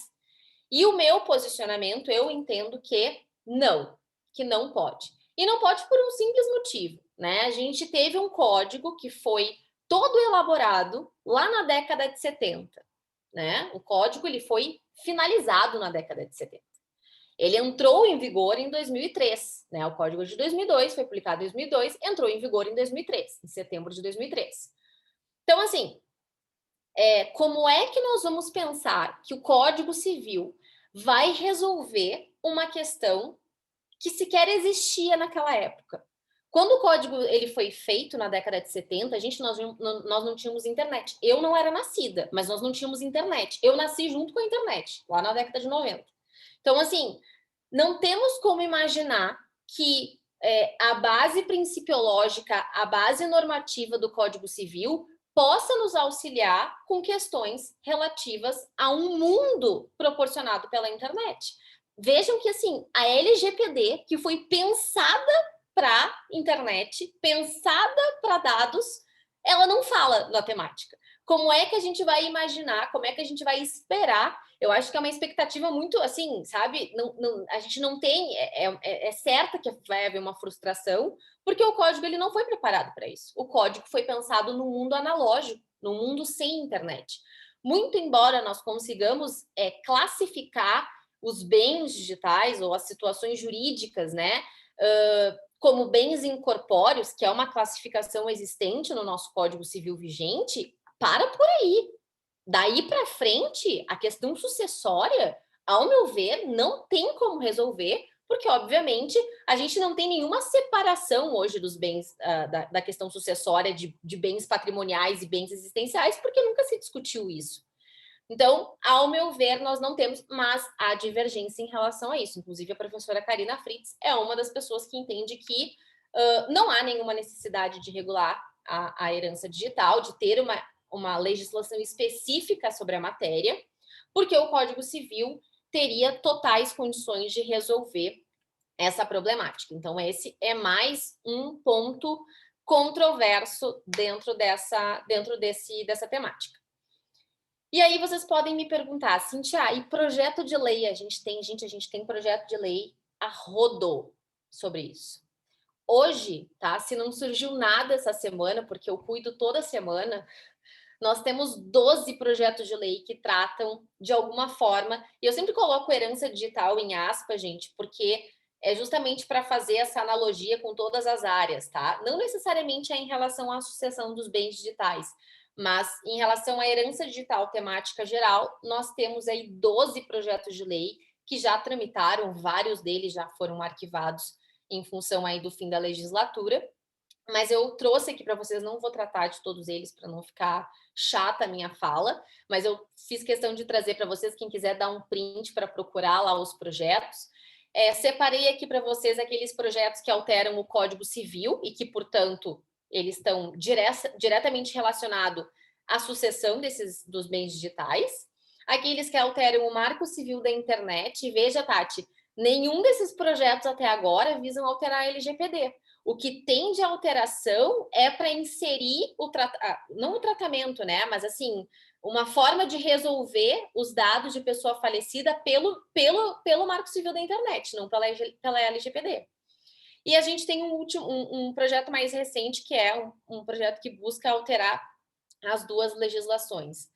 E o meu posicionamento, eu entendo que não pode. E não pode por um simples motivo, né? A gente teve um código que foi todo elaborado lá na década de 70, né? O código ele foi finalizado na década de 70. Ele entrou em vigor em 2003, né? O código de 2002 foi publicado em 2002, entrou em vigor em 2003, em setembro de 2003. Então, assim, como é que nós vamos pensar que o Código Civil vai resolver uma questão que sequer existia naquela época? Quando o código ele foi feito na década de 70, nós não tínhamos internet. Eu não era nascida, mas nós não tínhamos internet. Eu nasci junto com a internet, lá na década de 90. Então, assim, não temos como imaginar que a base principiológica, a base normativa do Código Civil possa nos auxiliar com questões relativas a um mundo proporcionado pela internet. Vejam que, assim, a LGPD, que foi pensada para internet, pensada para dados, ela não fala na temática. Como é que a gente vai imaginar, como é que a gente vai esperar? Eu acho que é uma expectativa muito, assim, sabe? A gente não tem, é certo que vai haver uma frustração, porque o código ele não foi preparado para isso. O código foi pensado no mundo analógico, no mundo sem internet. Muito embora nós consigamos classificar os bens digitais ou as situações jurídicas, né, como bens incorpóreos, que é uma classificação existente no nosso Código Civil vigente, para por aí. Daí para frente, a questão sucessória, ao meu ver, não tem como resolver, porque, obviamente, a gente não tem nenhuma separação hoje dos bens, da questão sucessória de bens patrimoniais e bens existenciais, porque nunca se discutiu isso. Então, ao meu ver, nós não temos, mas há divergência em relação a isso. Inclusive, a professora Karina Fritz é uma das pessoas que entende que não há nenhuma necessidade de regular a herança digital, de ter uma legislação específica sobre a matéria, porque o Código Civil teria totais condições de resolver essa problemática. Então, esse é mais um ponto controverso dentro dessa temática. E aí vocês podem me perguntar, Cíntia, e projeto de lei? A gente tem projeto de lei a rodo sobre isso. Hoje, tá? Se não surgiu nada essa semana, porque eu cuido toda semana, nós temos 12 projetos de lei que tratam de alguma forma, e eu sempre coloco herança digital em aspas, gente, porque é justamente para fazer essa analogia com todas as áreas, tá? Não necessariamente é em relação à sucessão dos bens digitais, mas em relação à herança digital temática geral, nós temos aí 12 projetos de lei que já tramitaram, vários deles já foram arquivados em função aí do fim da legislatura, mas eu trouxe aqui para vocês, não vou tratar de todos eles para não ficar chata a minha fala, mas eu fiz questão de trazer para vocês, quem quiser dar um print para procurar lá os projetos. Separei aqui para vocês aqueles projetos que alteram o Código Civil e que, portanto, eles estão diretamente relacionados à sucessão dos bens digitais. Aqueles que alteram o Marco Civil da Internet. E veja, Tati, nenhum desses projetos até agora visam alterar a LGPD. O que tem de alteração é para inserir não o tratamento, né? Mas assim, uma forma de resolver os dados de pessoa falecida pelo Marco Civil da Internet, não pela LGPD. E a gente tem um projeto mais recente, que é um projeto que busca alterar as duas legislações.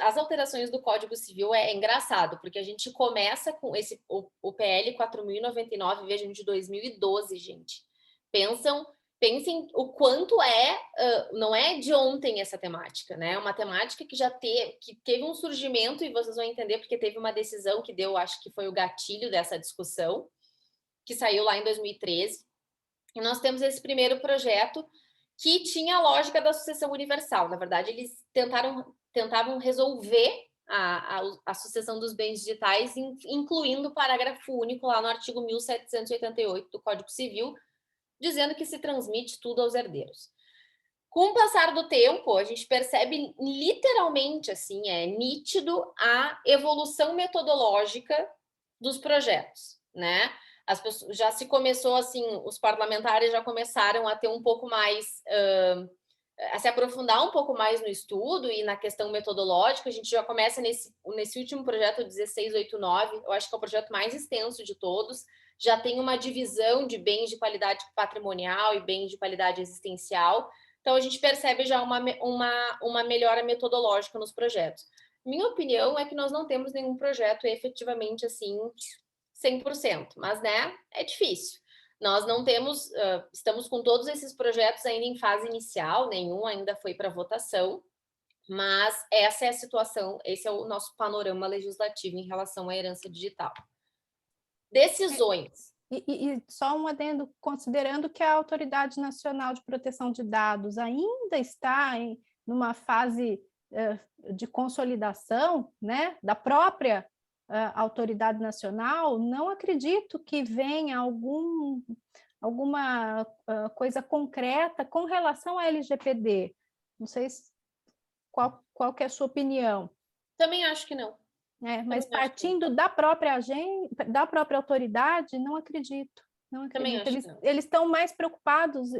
As alterações do Código Civil é engraçado, porque a gente começa com o PL 4.099, vejam, de 2012, gente. Pensem o quanto não é de ontem essa temática, né? É uma temática que que teve um surgimento, e vocês vão entender porque teve uma decisão que deu, acho que foi o gatilho dessa discussão, que saiu lá em 2013. E nós temos esse primeiro projeto que tinha a lógica da sucessão universal. Na verdade, eles tentavam resolver a sucessão dos bens digitais, incluindo o parágrafo único lá no artigo 1788 do Código Civil, dizendo que se transmite tudo aos herdeiros. Com o passar do tempo, a gente percebe literalmente, assim, é nítido a evolução metodológica dos projetos, né? As pessoas, já se começou assim, os parlamentares já começaram a ter um pouco mais, a se aprofundar um pouco mais no estudo e na questão metodológica. A gente já começa nesse último projeto 1689, eu acho que é o projeto mais extenso de todos, já tem uma divisão de bens de qualidade patrimonial e bens de qualidade existencial. Então, a gente percebe já uma melhora metodológica nos projetos. Minha opinião é que nós não temos nenhum projeto efetivamente assim 100%, mas, né, é difícil. Nós não temos, estamos com todos esses projetos ainda em fase inicial, nenhum ainda foi para votação, mas essa é a situação, esse é o nosso panorama legislativo em relação à herança digital. Decisões. E só um adendo, considerando que a Autoridade Nacional de Proteção de Dados ainda está numa fase de consolidação, né, da própria Autoridade Nacional, não acredito que venha alguma coisa concreta com relação à LGPD. Não sei qual que é a sua opinião. Também acho que não. Mas partindo da própria autoridade, não acredito. Não acredito. Eles estão mais preocupados,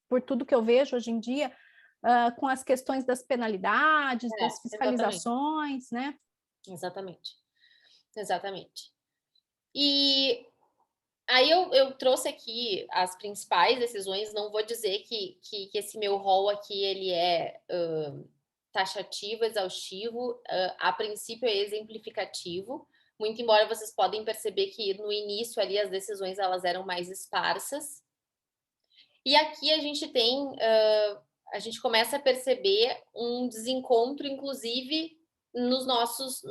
por tudo que eu vejo hoje em dia, com as questões das penalidades, das fiscalizações, né? Exatamente. E aí eu trouxe aqui as principais decisões, não vou dizer que esse meu rol aqui, ele é taxativo, exaustivo, a princípio é exemplificativo, muito embora vocês podem perceber que no início ali as decisões elas eram mais esparsas. E aqui a gente tem, a gente começa a perceber um desencontro, inclusive, nos nossos...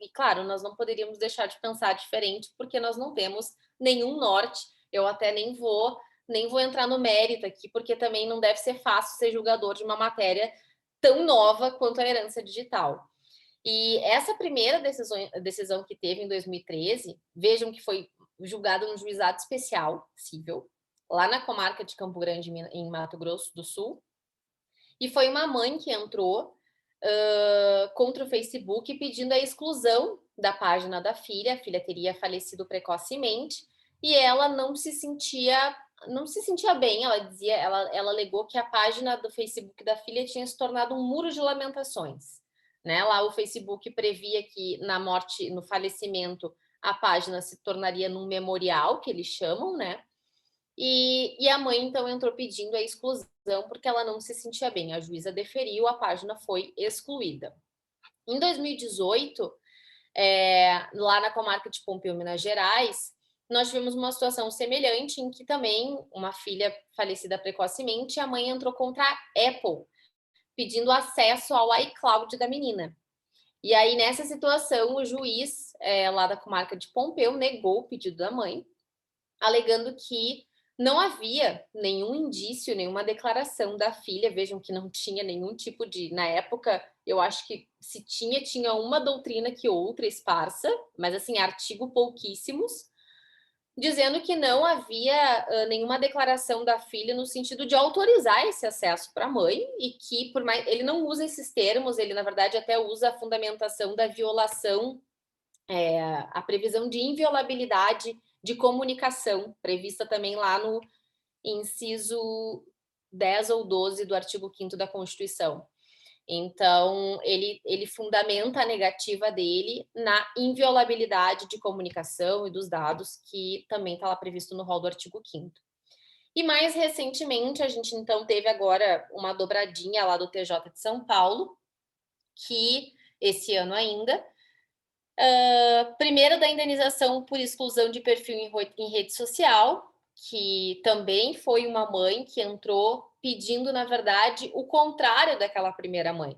E claro, nós não poderíamos deixar de pensar diferente, porque nós não temos nenhum norte. Eu até nem vou entrar no mérito aqui, porque também não deve ser fácil ser julgador de uma matéria tão nova quanto a herança digital. E essa primeira decisão que teve em 2013, vejam que foi julgada no juizado especial civil, lá na comarca de Campo Grande, em Mato Grosso do Sul, e foi uma mãe que entrou contra o Facebook pedindo a exclusão da página da filha. A filha teria falecido precocemente e ela não se sentia bem. Ela alegou que a página do Facebook da filha tinha se tornado um muro de lamentações, né? Lá o Facebook previa que na morte, no falecimento, a página se tornaria num memorial, que eles chamam, né? E a mãe, então, entrou pedindo a exclusão porque ela não se sentia bem. A juíza deferiu, a página foi excluída. Em 2018, lá na comarca de Pompeu, Minas Gerais, nós tivemos uma situação semelhante em que também uma filha falecida precocemente, a mãe entrou contra a Apple, pedindo acesso ao iCloud da menina. E aí, nessa situação, o juiz lá da comarca de Pompeu negou o pedido da mãe, alegando que não havia nenhum indício, nenhuma declaração da filha. Vejam que não tinha nenhum tipo de... Na época, eu acho que se tinha uma doutrina que outra esparsa, mas assim, artigo pouquíssimos, dizendo que não havia nenhuma declaração da filha no sentido de autorizar esse acesso para a mãe, e que, por mais... Ele não usa esses termos, ele, na verdade, até usa a fundamentação da violação, a previsão de inviolabilidade de comunicação, prevista também lá no inciso 10 ou 12 do artigo 5º da Constituição. Então, ele fundamenta a negativa dele na inviolabilidade de comunicação e dos dados, que também está lá previsto no rol do artigo 5º. E mais recentemente, a gente então teve agora uma dobradinha lá do TJ de São Paulo, que esse ano ainda, primeiro da indenização por exclusão de perfil em rede social, que também foi uma mãe que entrou pedindo, na verdade, o contrário daquela primeira mãe.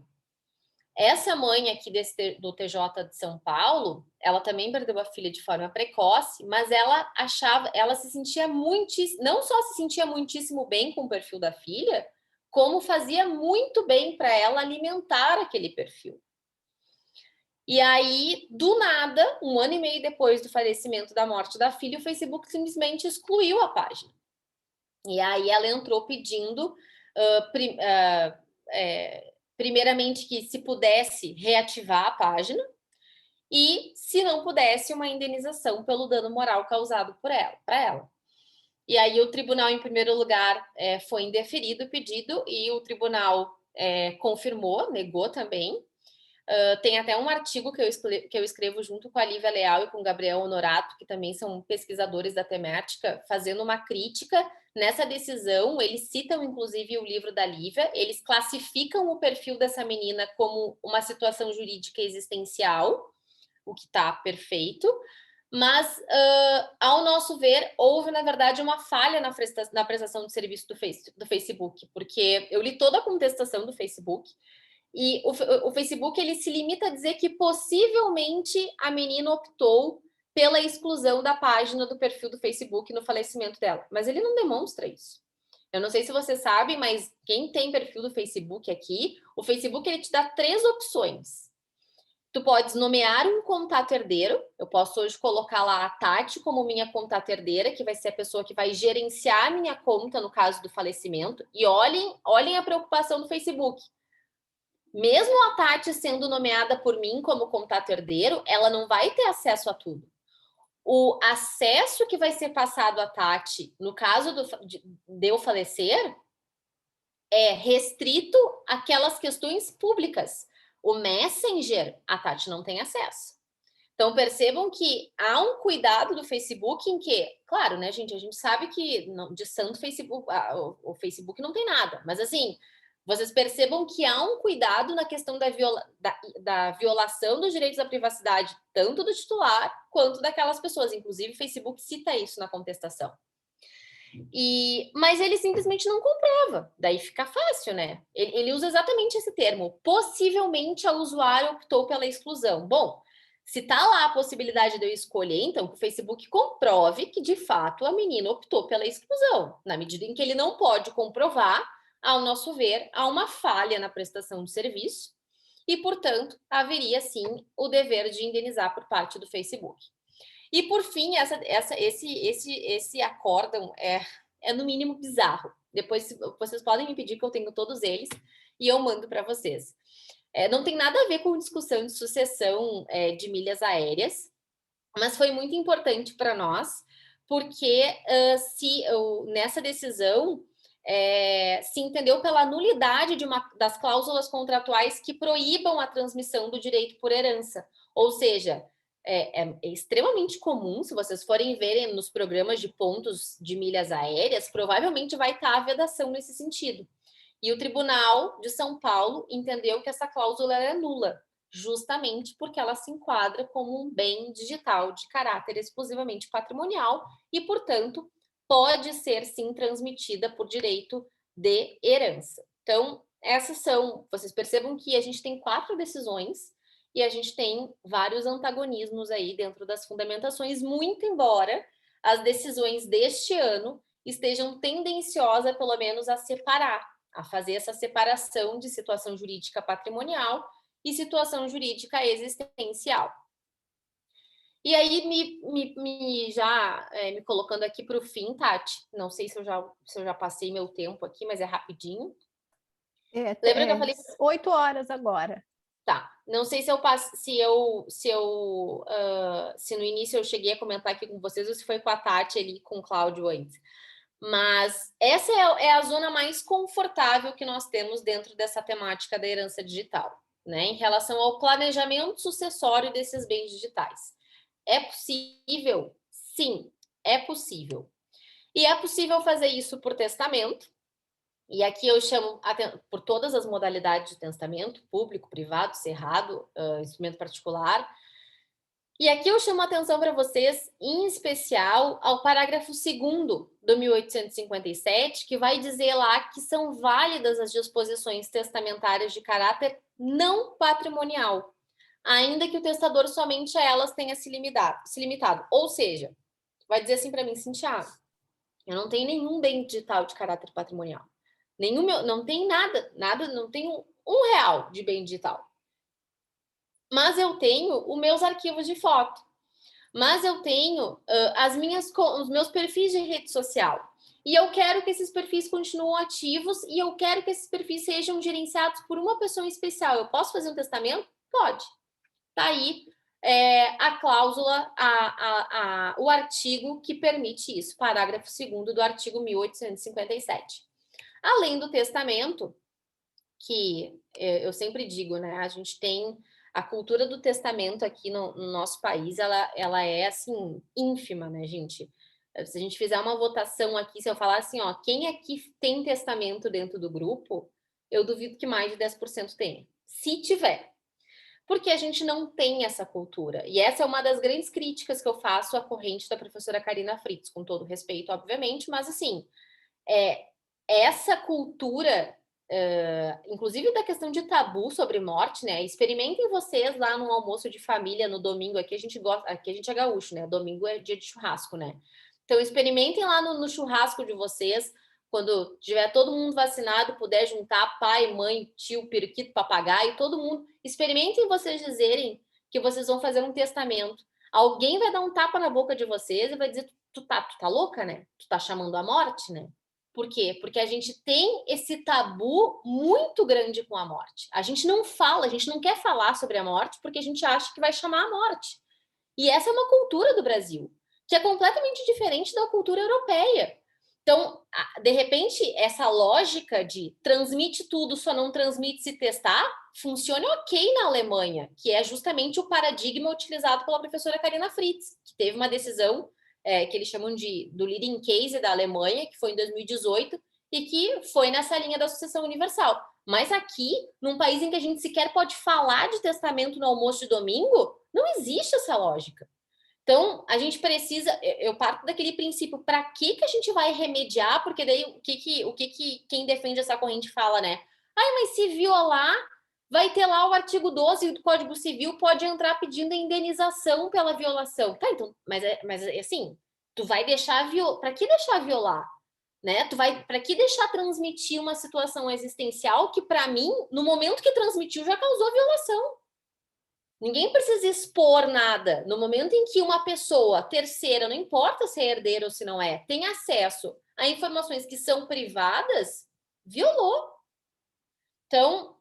Essa mãe aqui do TJ de São Paulo, ela também perdeu a filha de forma precoce, mas ela se sentia não só se sentia muitíssimo bem com o perfil da filha, como fazia muito bem para ela alimentar aquele perfil. E aí, do nada, 1 ano e meio depois do falecimento, da morte da filha, o Facebook simplesmente excluiu a página. E aí ela entrou pedindo, primeiramente, que se pudesse reativar a página e, se não pudesse, uma indenização pelo dano moral causado para ela. E aí o tribunal, em primeiro lugar, foi indeferido o pedido, e o tribunal confirmou, negou também. Tem até um artigo que eu escrevo junto com a Lívia Leal e com o Gabriel Honorato, que também são pesquisadores da temática, fazendo uma crítica nessa decisão. Eles citam, inclusive, o livro da Lívia, eles classificam o perfil dessa menina como uma situação jurídica existencial, o que está perfeito, mas, ao nosso ver, houve, na verdade, uma falha na prestação de serviço do Facebook, porque eu li toda a contestação do Facebook, e o Facebook, ele se limita a dizer que possivelmente a menina optou pela exclusão da página do perfil do Facebook no falecimento dela, mas ele não demonstra isso. Eu não sei se você sabe, mas quem tem perfil do Facebook aqui, o Facebook, ele te dá 3 opções. Tu podes nomear um contato herdeiro. Eu posso hoje colocar lá a Tati como minha contato herdeira, que vai ser a pessoa que vai gerenciar a minha conta no caso do falecimento. E olhem a preocupação do Facebook. Mesmo a Tati sendo nomeada por mim como contato herdeiro, ela não vai ter acesso a tudo. O acesso que vai ser passado à Tati, no caso de eu falecer, é restrito àquelas questões públicas. O Messenger, a Tati não tem acesso. Então, percebam que há um cuidado do Facebook em que, claro, né, gente, a gente sabe que de santo Facebook, o Facebook não tem nada, mas assim, vocês percebam que há um cuidado na questão da violação dos direitos à privacidade, tanto do titular quanto daquelas pessoas. Inclusive, o Facebook cita isso na contestação. Mas ele simplesmente não comprova. Daí fica fácil, né? Ele usa exatamente esse termo. Possivelmente a usuária optou pela exclusão. Bom, se está lá a possibilidade de eu escolher, então que o Facebook comprove que, de fato, a menina optou pela exclusão. Na medida em que ele não pode comprovar, ao nosso ver, há uma falha na prestação de serviço e, portanto, haveria, sim, o dever de indenizar por parte do Facebook. E, por fim, esse acórdão é, no mínimo, bizarro. Depois, vocês podem me pedir que eu tenho todos eles e eu mando para vocês. Não tem nada a ver com discussão de sucessão de milhas aéreas, mas foi muito importante para nós, porque nessa decisão se entendeu pela nulidade das cláusulas contratuais que proíbam a transmissão do direito por herança. Ou seja, é extremamente comum, se vocês forem verem nos programas de pontos de milhas aéreas, provavelmente vai estar a vedação nesse sentido. E o Tribunal de São Paulo entendeu que essa cláusula é nula, justamente porque ela se enquadra como um bem digital de caráter exclusivamente patrimonial e, portanto, pode ser, sim, transmitida por direito de herança. Então, vocês percebam que a gente tem 4 decisões e a gente tem vários antagonismos aí dentro das fundamentações, muito embora as decisões deste ano estejam tendenciosas, pelo menos, a fazer essa separação de situação jurídica patrimonial e situação jurídica existencial. E aí, me colocando aqui para o fim, Tati, não sei se eu já passei meu tempo aqui, mas é rapidinho. Lembra que eu falei 8 horas agora. Tá, não sei se no início eu cheguei a comentar aqui com vocês ou se foi com a Tati ali, com o Cláudio antes. Mas essa é a zona mais confortável que nós temos dentro dessa temática da herança digital, né? Em relação ao planejamento sucessório desses bens digitais. É possível? Sim, é possível. E é possível fazer isso por testamento. E aqui eu chamo por todas as modalidades de testamento, público, privado, cerrado, instrumento particular. E aqui eu chamo a atenção para vocês, em especial, ao parágrafo 2º do 1857, que vai dizer lá que são válidas as disposições testamentárias de caráter não patrimonial, ainda que o testador somente a elas tenha se limitado. Ou seja, vai dizer assim para mim, Cintia, eu não tenho nenhum bem digital de caráter patrimonial. Não tem nada, não tenho R$1 de bem digital. Mas eu tenho os meus arquivos de foto. Mas eu tenho os meus perfis de rede social. E eu quero que esses perfis continuem ativos e eu quero que esses perfis sejam gerenciados por uma pessoa especial. Eu posso fazer um testamento? Pode. Tá aí a cláusula, o artigo que permite isso, parágrafo 2º do artigo 1857. Além do testamento, que eu sempre digo, né? A gente tem a cultura do testamento aqui no nosso país, ela é, assim, ínfima, né, gente? Se a gente fizer uma votação aqui, se eu falar assim, ó, quem aqui tem testamento dentro do grupo, eu duvido que mais de 10% tenha. Se tiver. Porque a gente não tem essa cultura. E essa é uma das grandes críticas que eu faço à corrente da professora Karina Fritz, com todo respeito, obviamente, mas, assim, essa cultura, inclusive da questão de tabu sobre morte, né? Experimentem vocês lá no almoço de família no domingo. Aqui a gente é gaúcho, né? Domingo é dia de churrasco, né? Então experimentem lá no churrasco de vocês, quando tiver todo mundo vacinado, puder juntar pai, mãe, tio, periquito, papagaio, todo mundo. Experimentem vocês dizerem que vocês vão fazer um testamento. Alguém vai dar um tapa na boca de vocês e vai dizer, tu tá louca, né? Tu tá chamando a morte, né? Por quê? Porque a gente tem esse tabu muito grande com a morte. A gente não fala, a gente não quer falar sobre a morte porque a gente acha que vai chamar a morte. E essa é uma cultura do Brasil, que é completamente diferente da cultura europeia. Então, de repente, essa lógica de transmite tudo, só não transmite se testar, funciona ok na Alemanha, que é justamente o paradigma utilizado pela professora Karina Fritz, que teve uma decisão que eles chamam do leading case da Alemanha, que foi em 2018, e que foi nessa linha da sucessão universal. Mas aqui, num país em que a gente sequer pode falar de testamento no almoço de domingo, não existe essa lógica. Então, a gente precisa, eu parto daquele princípio, para que a gente vai remediar? Porque daí o que quem defende essa corrente fala, né? Ai, mas se violar, vai ter lá o artigo 12 do Código Civil, pode entrar pedindo indenização pela violação. Tá, então, mas assim, tu vai deixar para que deixar violar? Né? Para que deixar transmitir uma situação existencial que, para mim, no momento que transmitiu, já causou violação? Ninguém precisa expor nada. No momento em que uma pessoa terceira, não importa se é herdeira ou se não é, tem acesso a informações que são privadas, violou. Então,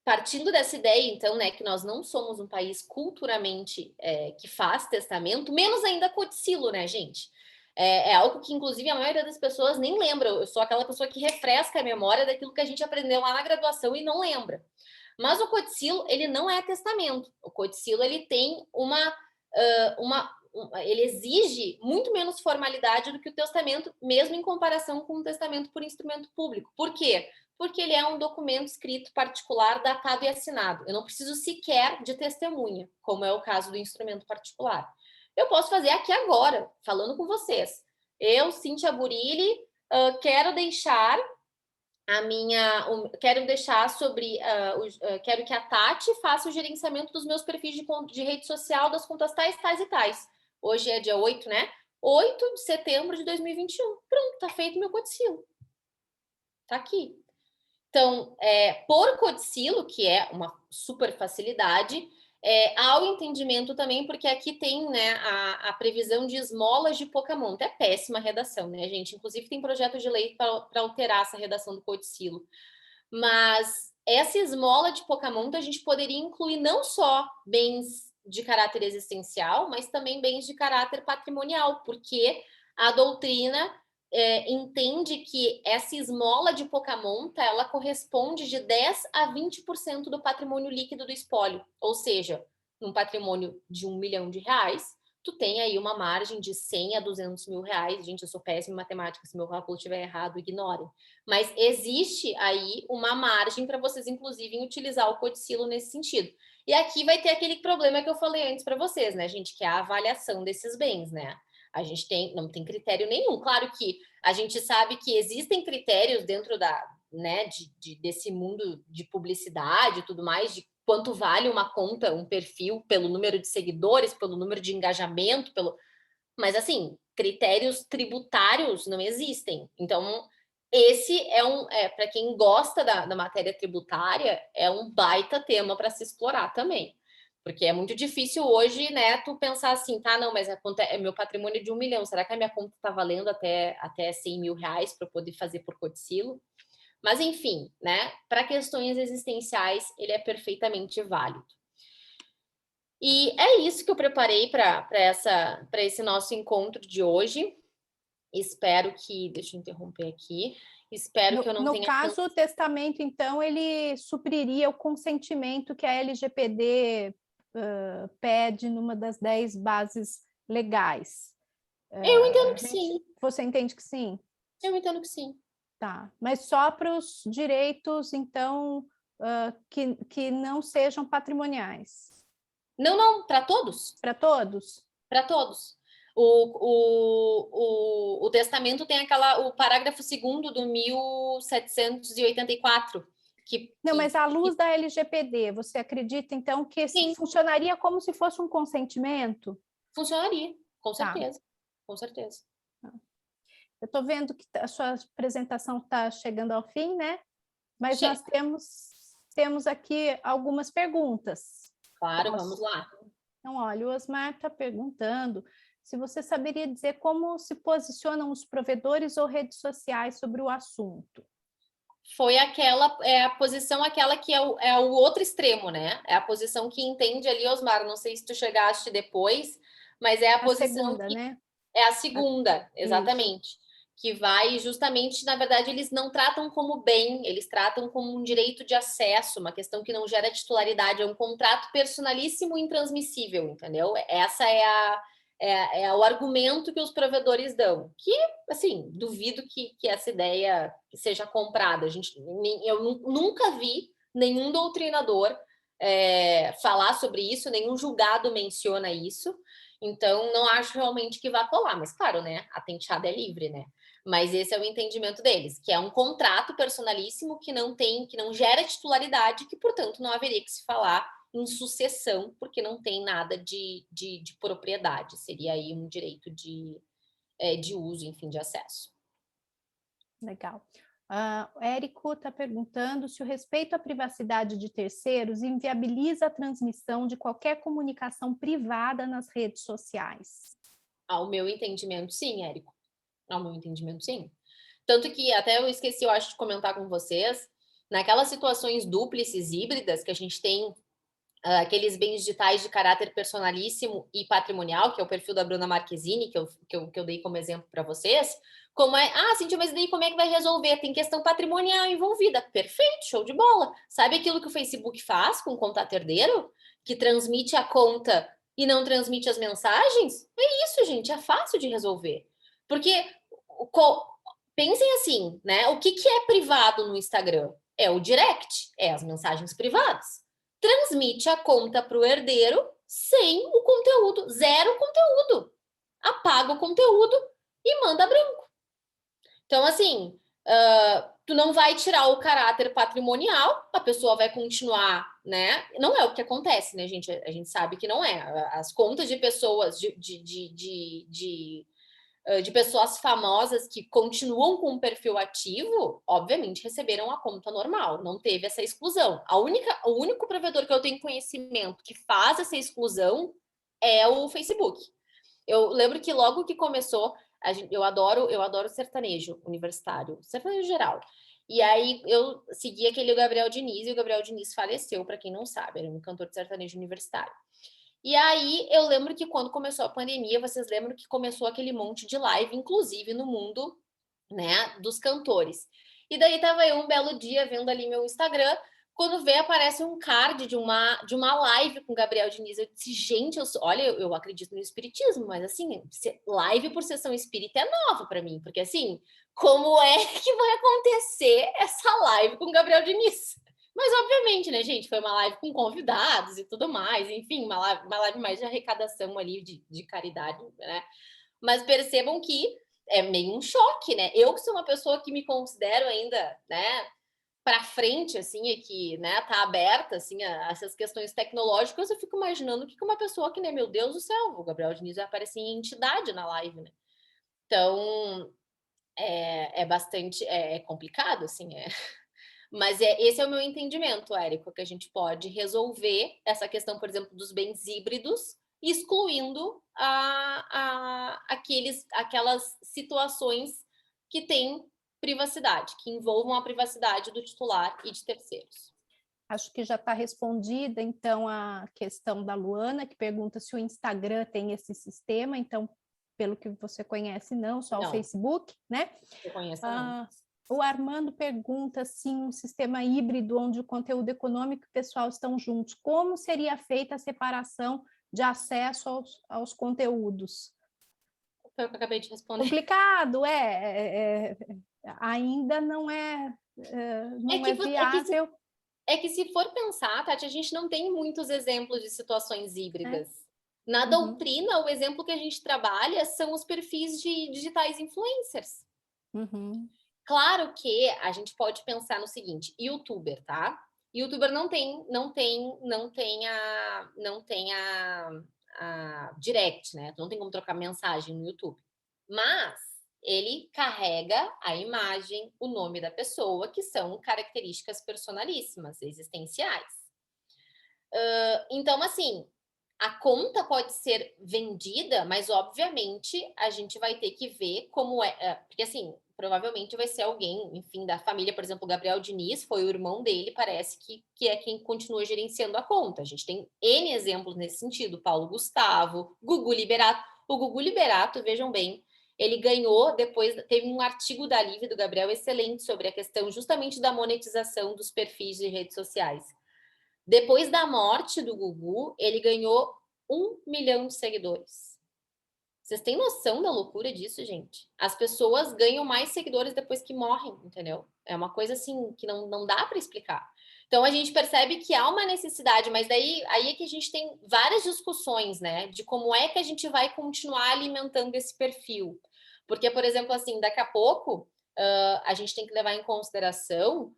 partindo dessa ideia, então, né, que nós não somos um país culturalmente que faz testamento, menos ainda codicilo, né, gente? É algo que, inclusive, a maioria das pessoas nem lembra. Eu sou aquela pessoa que refresca a memória daquilo que a gente aprendeu lá na graduação e não lembra. Mas o codicilo, ele não é testamento. O codicilo, ele tem ele exige muito menos formalidade do que o testamento, mesmo em comparação com o testamento por instrumento público. Por quê? Porque ele é um documento escrito particular, datado e assinado. Eu não preciso sequer de testemunha, como é o caso do instrumento particular. Eu posso fazer aqui agora, falando com vocês. Eu, Cíntia Burilli, quero deixar quero que a Tati faça o gerenciamento dos meus perfis de rede social das contas tais e tais. Hoje é dia 8, né? 8 de setembro de 2021. Pronto, tá feito meu codicilo. Tá aqui. Então, por codicilo, que é uma super facilidade, há o entendimento também, porque aqui tem, né, a previsão de esmolas de pouca monta. É péssima a redação, né, gente? Inclusive, tem projeto de lei para alterar essa redação do codicilo. Mas essa esmola de pouca monta, a gente poderia incluir não só bens de caráter existencial, mas também bens de caráter patrimonial, porque a doutrina entende que essa esmola de pouca monta, ela corresponde de 10% a 20% do patrimônio líquido do espólio. Ou seja, num patrimônio de R$1 milhão, tu tem aí uma margem de 100 a 200 mil reais. Gente, eu sou péssima em matemática, se meu cálculo estiver errado, ignorem. Mas existe aí uma margem para vocês, inclusive, utilizar o codicilo nesse sentido. E aqui vai ter aquele problema que eu falei antes para vocês, né, gente, que é a avaliação desses bens, né? A gente não tem critério nenhum. Claro que a gente sabe que existem critérios dentro desse mundo de publicidade e tudo mais, de quanto vale uma conta, um perfil, pelo número de seguidores, pelo número de engajamento, mas assim, critérios tributários não existem. Então, esse para quem gosta da matéria tributária, é um baita tema para se explorar também. Porque é muito difícil hoje, né, tu pensar assim, tá, não, mas a conta meu patrimônio é de 1 milhão, será que a minha conta está valendo até 100 mil reais para poder fazer por codicilo? Mas, enfim, né, para questões existenciais, ele é perfeitamente válido. E é isso que eu preparei para esse nosso encontro de hoje. Espero que... Deixa eu interromper aqui. Espero que eu não tenha... No caso, o testamento, então, ele supriria o consentimento que a LGPD pede numa das 10 bases legais. Eu entendo que sim. Você entende que sim? Eu entendo que sim. Tá, mas só para os direitos, então, que não sejam patrimoniais. Não, para todos. Para todos? Para todos. O testamento tem o parágrafo 2º do 1784. Não, mas à luz da LGPD, você acredita, então, que sim, funcionaria como se fosse um consentimento? Funcionaria, com Tá. certeza. Com certeza. Eu estou vendo que a sua apresentação está chegando ao fim, né? Mas nós temos aqui algumas perguntas. Claro, vamos lá. Então, olha, o Osmar está perguntando se você saberia dizer como se posicionam os provedores ou redes sociais sobre o assunto. Foi a posição aquela que é o outro extremo, né? É a posição que entende ali, Osmar, não sei se tu chegaste depois, mas é a posição segunda, né? É a segunda, exatamente. Isso. Que vai justamente, na verdade, eles não tratam como bem, eles tratam como um direito de acesso, uma questão que não gera titularidade, é um contrato personalíssimo e intransmissível, entendeu? Essa é é o argumento que os provedores dão, que, assim, duvido que essa ideia seja comprada. Eu nunca vi nenhum doutrinador falar sobre isso, nenhum julgado menciona isso, então não acho realmente que vá colar, mas claro, né, a tenteada é livre, né? Mas esse é o entendimento deles, que é um contrato personalíssimo que não gera titularidade, que, portanto, não haveria que se falar em sucessão, porque não tem nada de propriedade, seria aí um direito de uso, enfim, de acesso. Legal. O Érico está perguntando se o respeito à privacidade de terceiros inviabiliza a transmissão de qualquer comunicação privada nas redes sociais. Ao meu entendimento, sim, Érico. Ao meu entendimento, sim. Tanto que até eu esqueci, eu acho, de comentar com vocês, naquelas situações dúplices híbridas que a gente tem aqueles bens digitais de caráter personalíssimo e patrimonial, que é o perfil da Bruna Marquezine, que eu dei como exemplo para vocês, como Cíntia, mas daí como é que vai resolver? Tem questão patrimonial envolvida. Perfeito, show de bola. Sabe aquilo que o Facebook faz com contato herdeiro? Que transmite a conta e não transmite as mensagens? É isso, gente, é fácil de resolver. Porque, pensem assim, né? O que é privado no Instagram? É o direct, é as mensagens privadas. Transmite a conta para o herdeiro sem o conteúdo, zero conteúdo. Apaga o conteúdo e manda branco. Então, assim, tu não vai tirar o caráter patrimonial, a pessoa vai continuar, né? Não é o que acontece, né, gente? A gente sabe que não é. As contas de pessoas, de pessoas famosas que continuam com um perfil ativo, obviamente receberam a conta normal, não teve essa exclusão. O único provedor que eu tenho conhecimento que faz essa exclusão é o Facebook. Eu lembro que logo que começou, eu adoro sertanejo universitário, sertanejo geral. E aí eu segui aquele Gabriel Diniz, e o Gabriel Diniz faleceu, para quem não sabe, ele era um cantor de sertanejo universitário. E aí eu lembro que quando começou a pandemia, vocês lembram que começou aquele monte de live, inclusive no mundo, né, dos cantores. E daí tava eu um belo dia vendo ali meu Instagram, quando vê aparece um card de uma live com Gabriel Diniz. Eu disse, gente, olha, eu acredito no espiritismo, mas assim, live por sessão espírita é nova para mim, porque assim, como é que vai acontecer essa live com Gabriel Diniz? Mas, obviamente, né, gente, foi uma live com convidados e tudo mais, enfim, uma live mais de arrecadação ali, de caridade, né? Mas percebam que é meio um choque, né? Eu que sou uma pessoa que me considero ainda, né, para frente, assim, e que, né, tá aberta, assim, a essas questões tecnológicas, eu fico imaginando que uma pessoa que, né, meu Deus do céu, o Gabriel Diniz vai aparecer em entidade na live, né? Então, é bastante complicado, assim, Mas esse é o meu entendimento, Érico, que a gente pode resolver essa questão, por exemplo, dos bens híbridos, excluindo aquelas situações que têm privacidade, que envolvam a privacidade do titular e de terceiros. Acho que já está respondida, então, a questão da Luana, que pergunta se o Instagram tem esse sistema. Então, pelo que você conhece, não, só o Facebook, né? Eu conheço, não. O Armando pergunta se um sistema híbrido onde o conteúdo econômico e o pessoal estão juntos, como seria feita a separação de acesso aos conteúdos? Foi o que eu acabei de responder. Complicado, ainda não é viável. É que se for pensar, Tati, a gente não tem muitos exemplos de situações híbridas. Na doutrina, o exemplo que a gente trabalha são os perfis de digitais influencers. Claro que a gente pode pensar no seguinte, youtuber, tá? Youtuber não tem a direct, né? Não tem como trocar mensagem no YouTube. Mas ele carrega a imagem, o nome da pessoa, que são características personalíssimas, existenciais. Então, assim, a conta pode ser vendida, mas, obviamente, a gente vai ter que ver como porque, assim, provavelmente vai ser alguém, enfim, da família, por exemplo, o Gabriel Diniz, foi o irmão dele, parece que é quem continua gerenciando a conta. A gente tem N exemplos nesse sentido, Paulo Gustavo, Gugu Liberato. O Gugu Liberato, vejam bem, ele ganhou, depois teve um artigo da Lívia do Gabriel excelente sobre a questão justamente da monetização dos perfis de redes sociais. Depois da morte do Gugu, ele ganhou 1 milhão de seguidores. Vocês têm noção da loucura disso, gente? As pessoas ganham mais seguidores depois que morrem, entendeu? É uma coisa assim que não dá para explicar. Então a gente percebe que há uma necessidade, mas daí aí é que a gente tem várias discussões, né? De como é que a gente vai continuar alimentando esse perfil. Porque, por exemplo, assim, daqui a pouco a gente tem que levar em consideração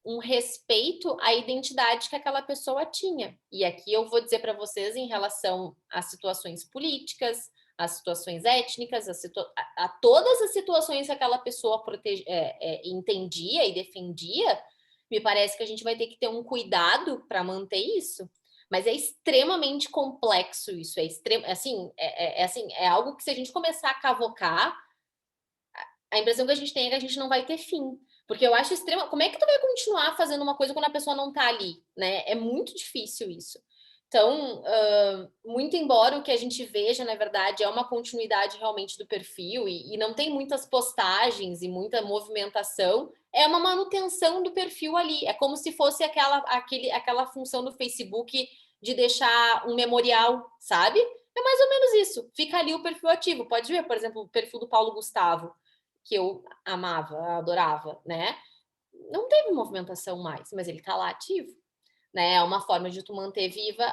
um respeito à identidade que aquela pessoa tinha. E aqui eu vou dizer para vocês em relação às situações políticas, às situações étnicas, a todas as situações que aquela pessoa entendia e defendia, me parece que a gente vai ter que ter um cuidado para manter isso. Mas é extremamente complexo isso, é algo que se a gente começar a cavocar, a impressão que a gente tem é que a gente não vai ter fim. Porque eu acho como é que tu vai continuar fazendo uma coisa quando a pessoa não tá ali, né? É muito difícil isso. Então, muito embora o que a gente veja, na verdade, é uma continuidade realmente do perfil e não tem muitas postagens e muita movimentação, é uma manutenção do perfil ali. É como se fosse aquela função do Facebook de deixar um memorial, sabe? É mais ou menos isso. Fica ali o perfil ativo. Pode ver, por exemplo, o perfil do Paulo Gustavo, que eu amava, adorava, né? Não teve movimentação mais, mas ele tá lá ativo, né? É uma forma de tu manter viva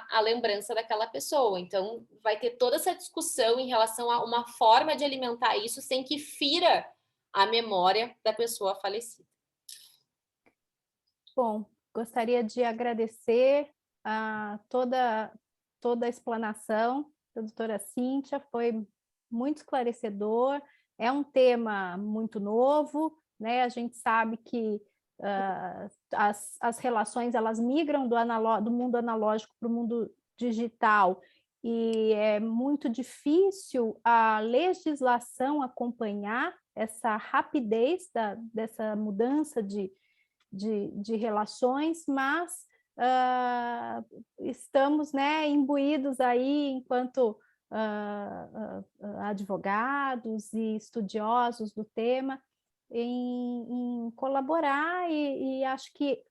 a lembrança daquela pessoa. Então, vai ter toda essa discussão em relação a uma forma de alimentar isso sem que fira a memória da pessoa falecida. Bom, gostaria de agradecer toda a explanação da doutora Cíntia, foi muito esclarecedor, é um tema muito novo, né? A gente sabe que as relações elas migram do mundo analógico para o mundo digital, e é muito difícil a legislação acompanhar essa rapidez dessa mudança de relações, mas estamos, né, imbuídos aí enquanto advogados e estudiosos do tema em colaborar e acho que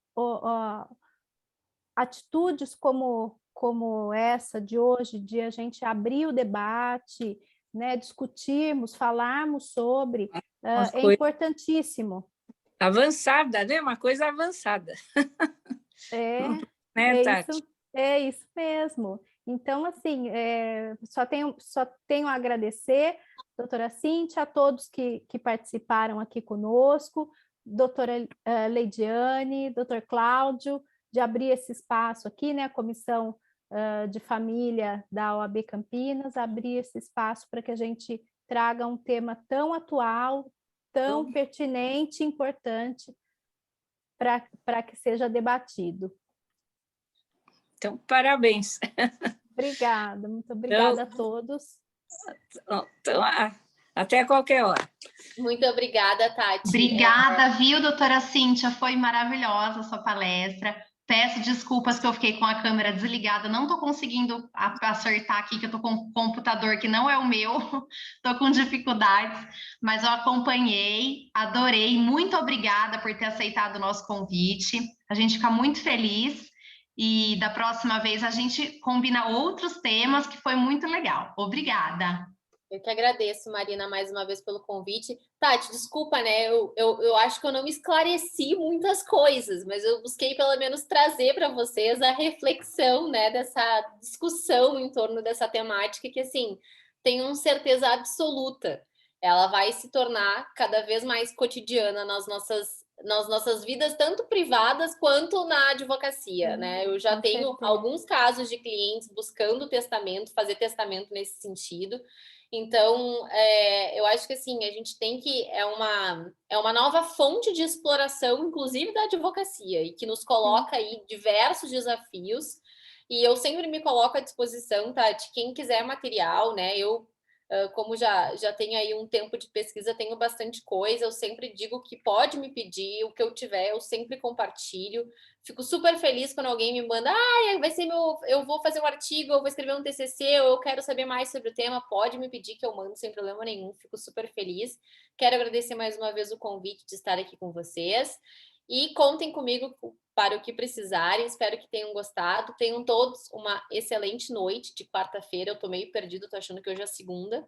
atitudes como essa de hoje, de a gente abrir o debate, né, discutirmos, falarmos sobre, é importantíssimo. Avançada, né? Uma coisa avançada. Né, Tati? É isso mesmo. Então, assim, só tenho a agradecer, doutora Cíntia, a todos que participaram aqui conosco, doutora Leidiane, doutor Cláudio, de abrir esse espaço aqui, né, a Comissão de Família da OAB Campinas, abrir esse espaço para que a gente traga um tema tão atual, tão pertinente e importante para que seja debatido. Então, parabéns. Obrigada, muito obrigada a todos. Então, até qualquer hora. Muito obrigada, Tati. Obrigada, viu, doutora Cíntia? Foi maravilhosa a sua palestra. Peço desculpas que eu fiquei com a câmera desligada, não estou conseguindo acertar aqui, que eu estou com um computador que não é o meu, estou com dificuldades, mas eu acompanhei, adorei, muito obrigada por ter aceitado o nosso convite, a gente fica muito feliz e da próxima vez a gente combina outros temas, que foi muito legal. Obrigada. Eu que agradeço, Marina, mais uma vez pelo convite. Tati, desculpa, né? Eu acho que eu não esclareci muitas coisas, mas eu busquei pelo menos trazer para vocês a reflexão, né, dessa discussão em torno dessa temática que, assim, tenho certeza absoluta. Ela vai se tornar cada vez mais cotidiana nas nossas vidas, tanto privadas quanto na advocacia, né? Eu já tenho alguns casos de clientes buscando testamento, fazer testamento nesse sentido. Então, eu acho que assim, a gente tem que... É uma nova fonte de exploração, inclusive da advocacia, e que nos coloca aí diversos desafios. E eu sempre me coloco à disposição, tá? De quem quiser material, né? Eu, como já tenho aí um tempo de pesquisa, tenho bastante coisa, eu sempre digo que pode me pedir, o que eu tiver, eu sempre compartilho. Fico super feliz quando alguém me manda, vai ser eu vou fazer um artigo, eu vou escrever um TCC, ou eu quero saber mais sobre o tema, pode me pedir que eu mando sem problema nenhum, fico super feliz. Quero agradecer mais uma vez o convite de estar aqui com vocês. E contem comigo para o que precisarem, espero que tenham gostado. Tenham todos uma excelente noite de quarta-feira. Eu tô meio perdido, tô achando que hoje é segunda,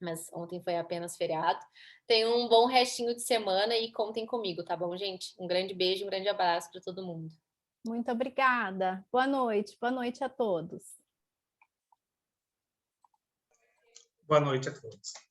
mas ontem foi apenas feriado. Tenham um bom restinho de semana e contem comigo, tá bom, gente? Um grande beijo, um grande abraço para todo mundo. Muito obrigada. Boa noite a todos. Boa noite a todos.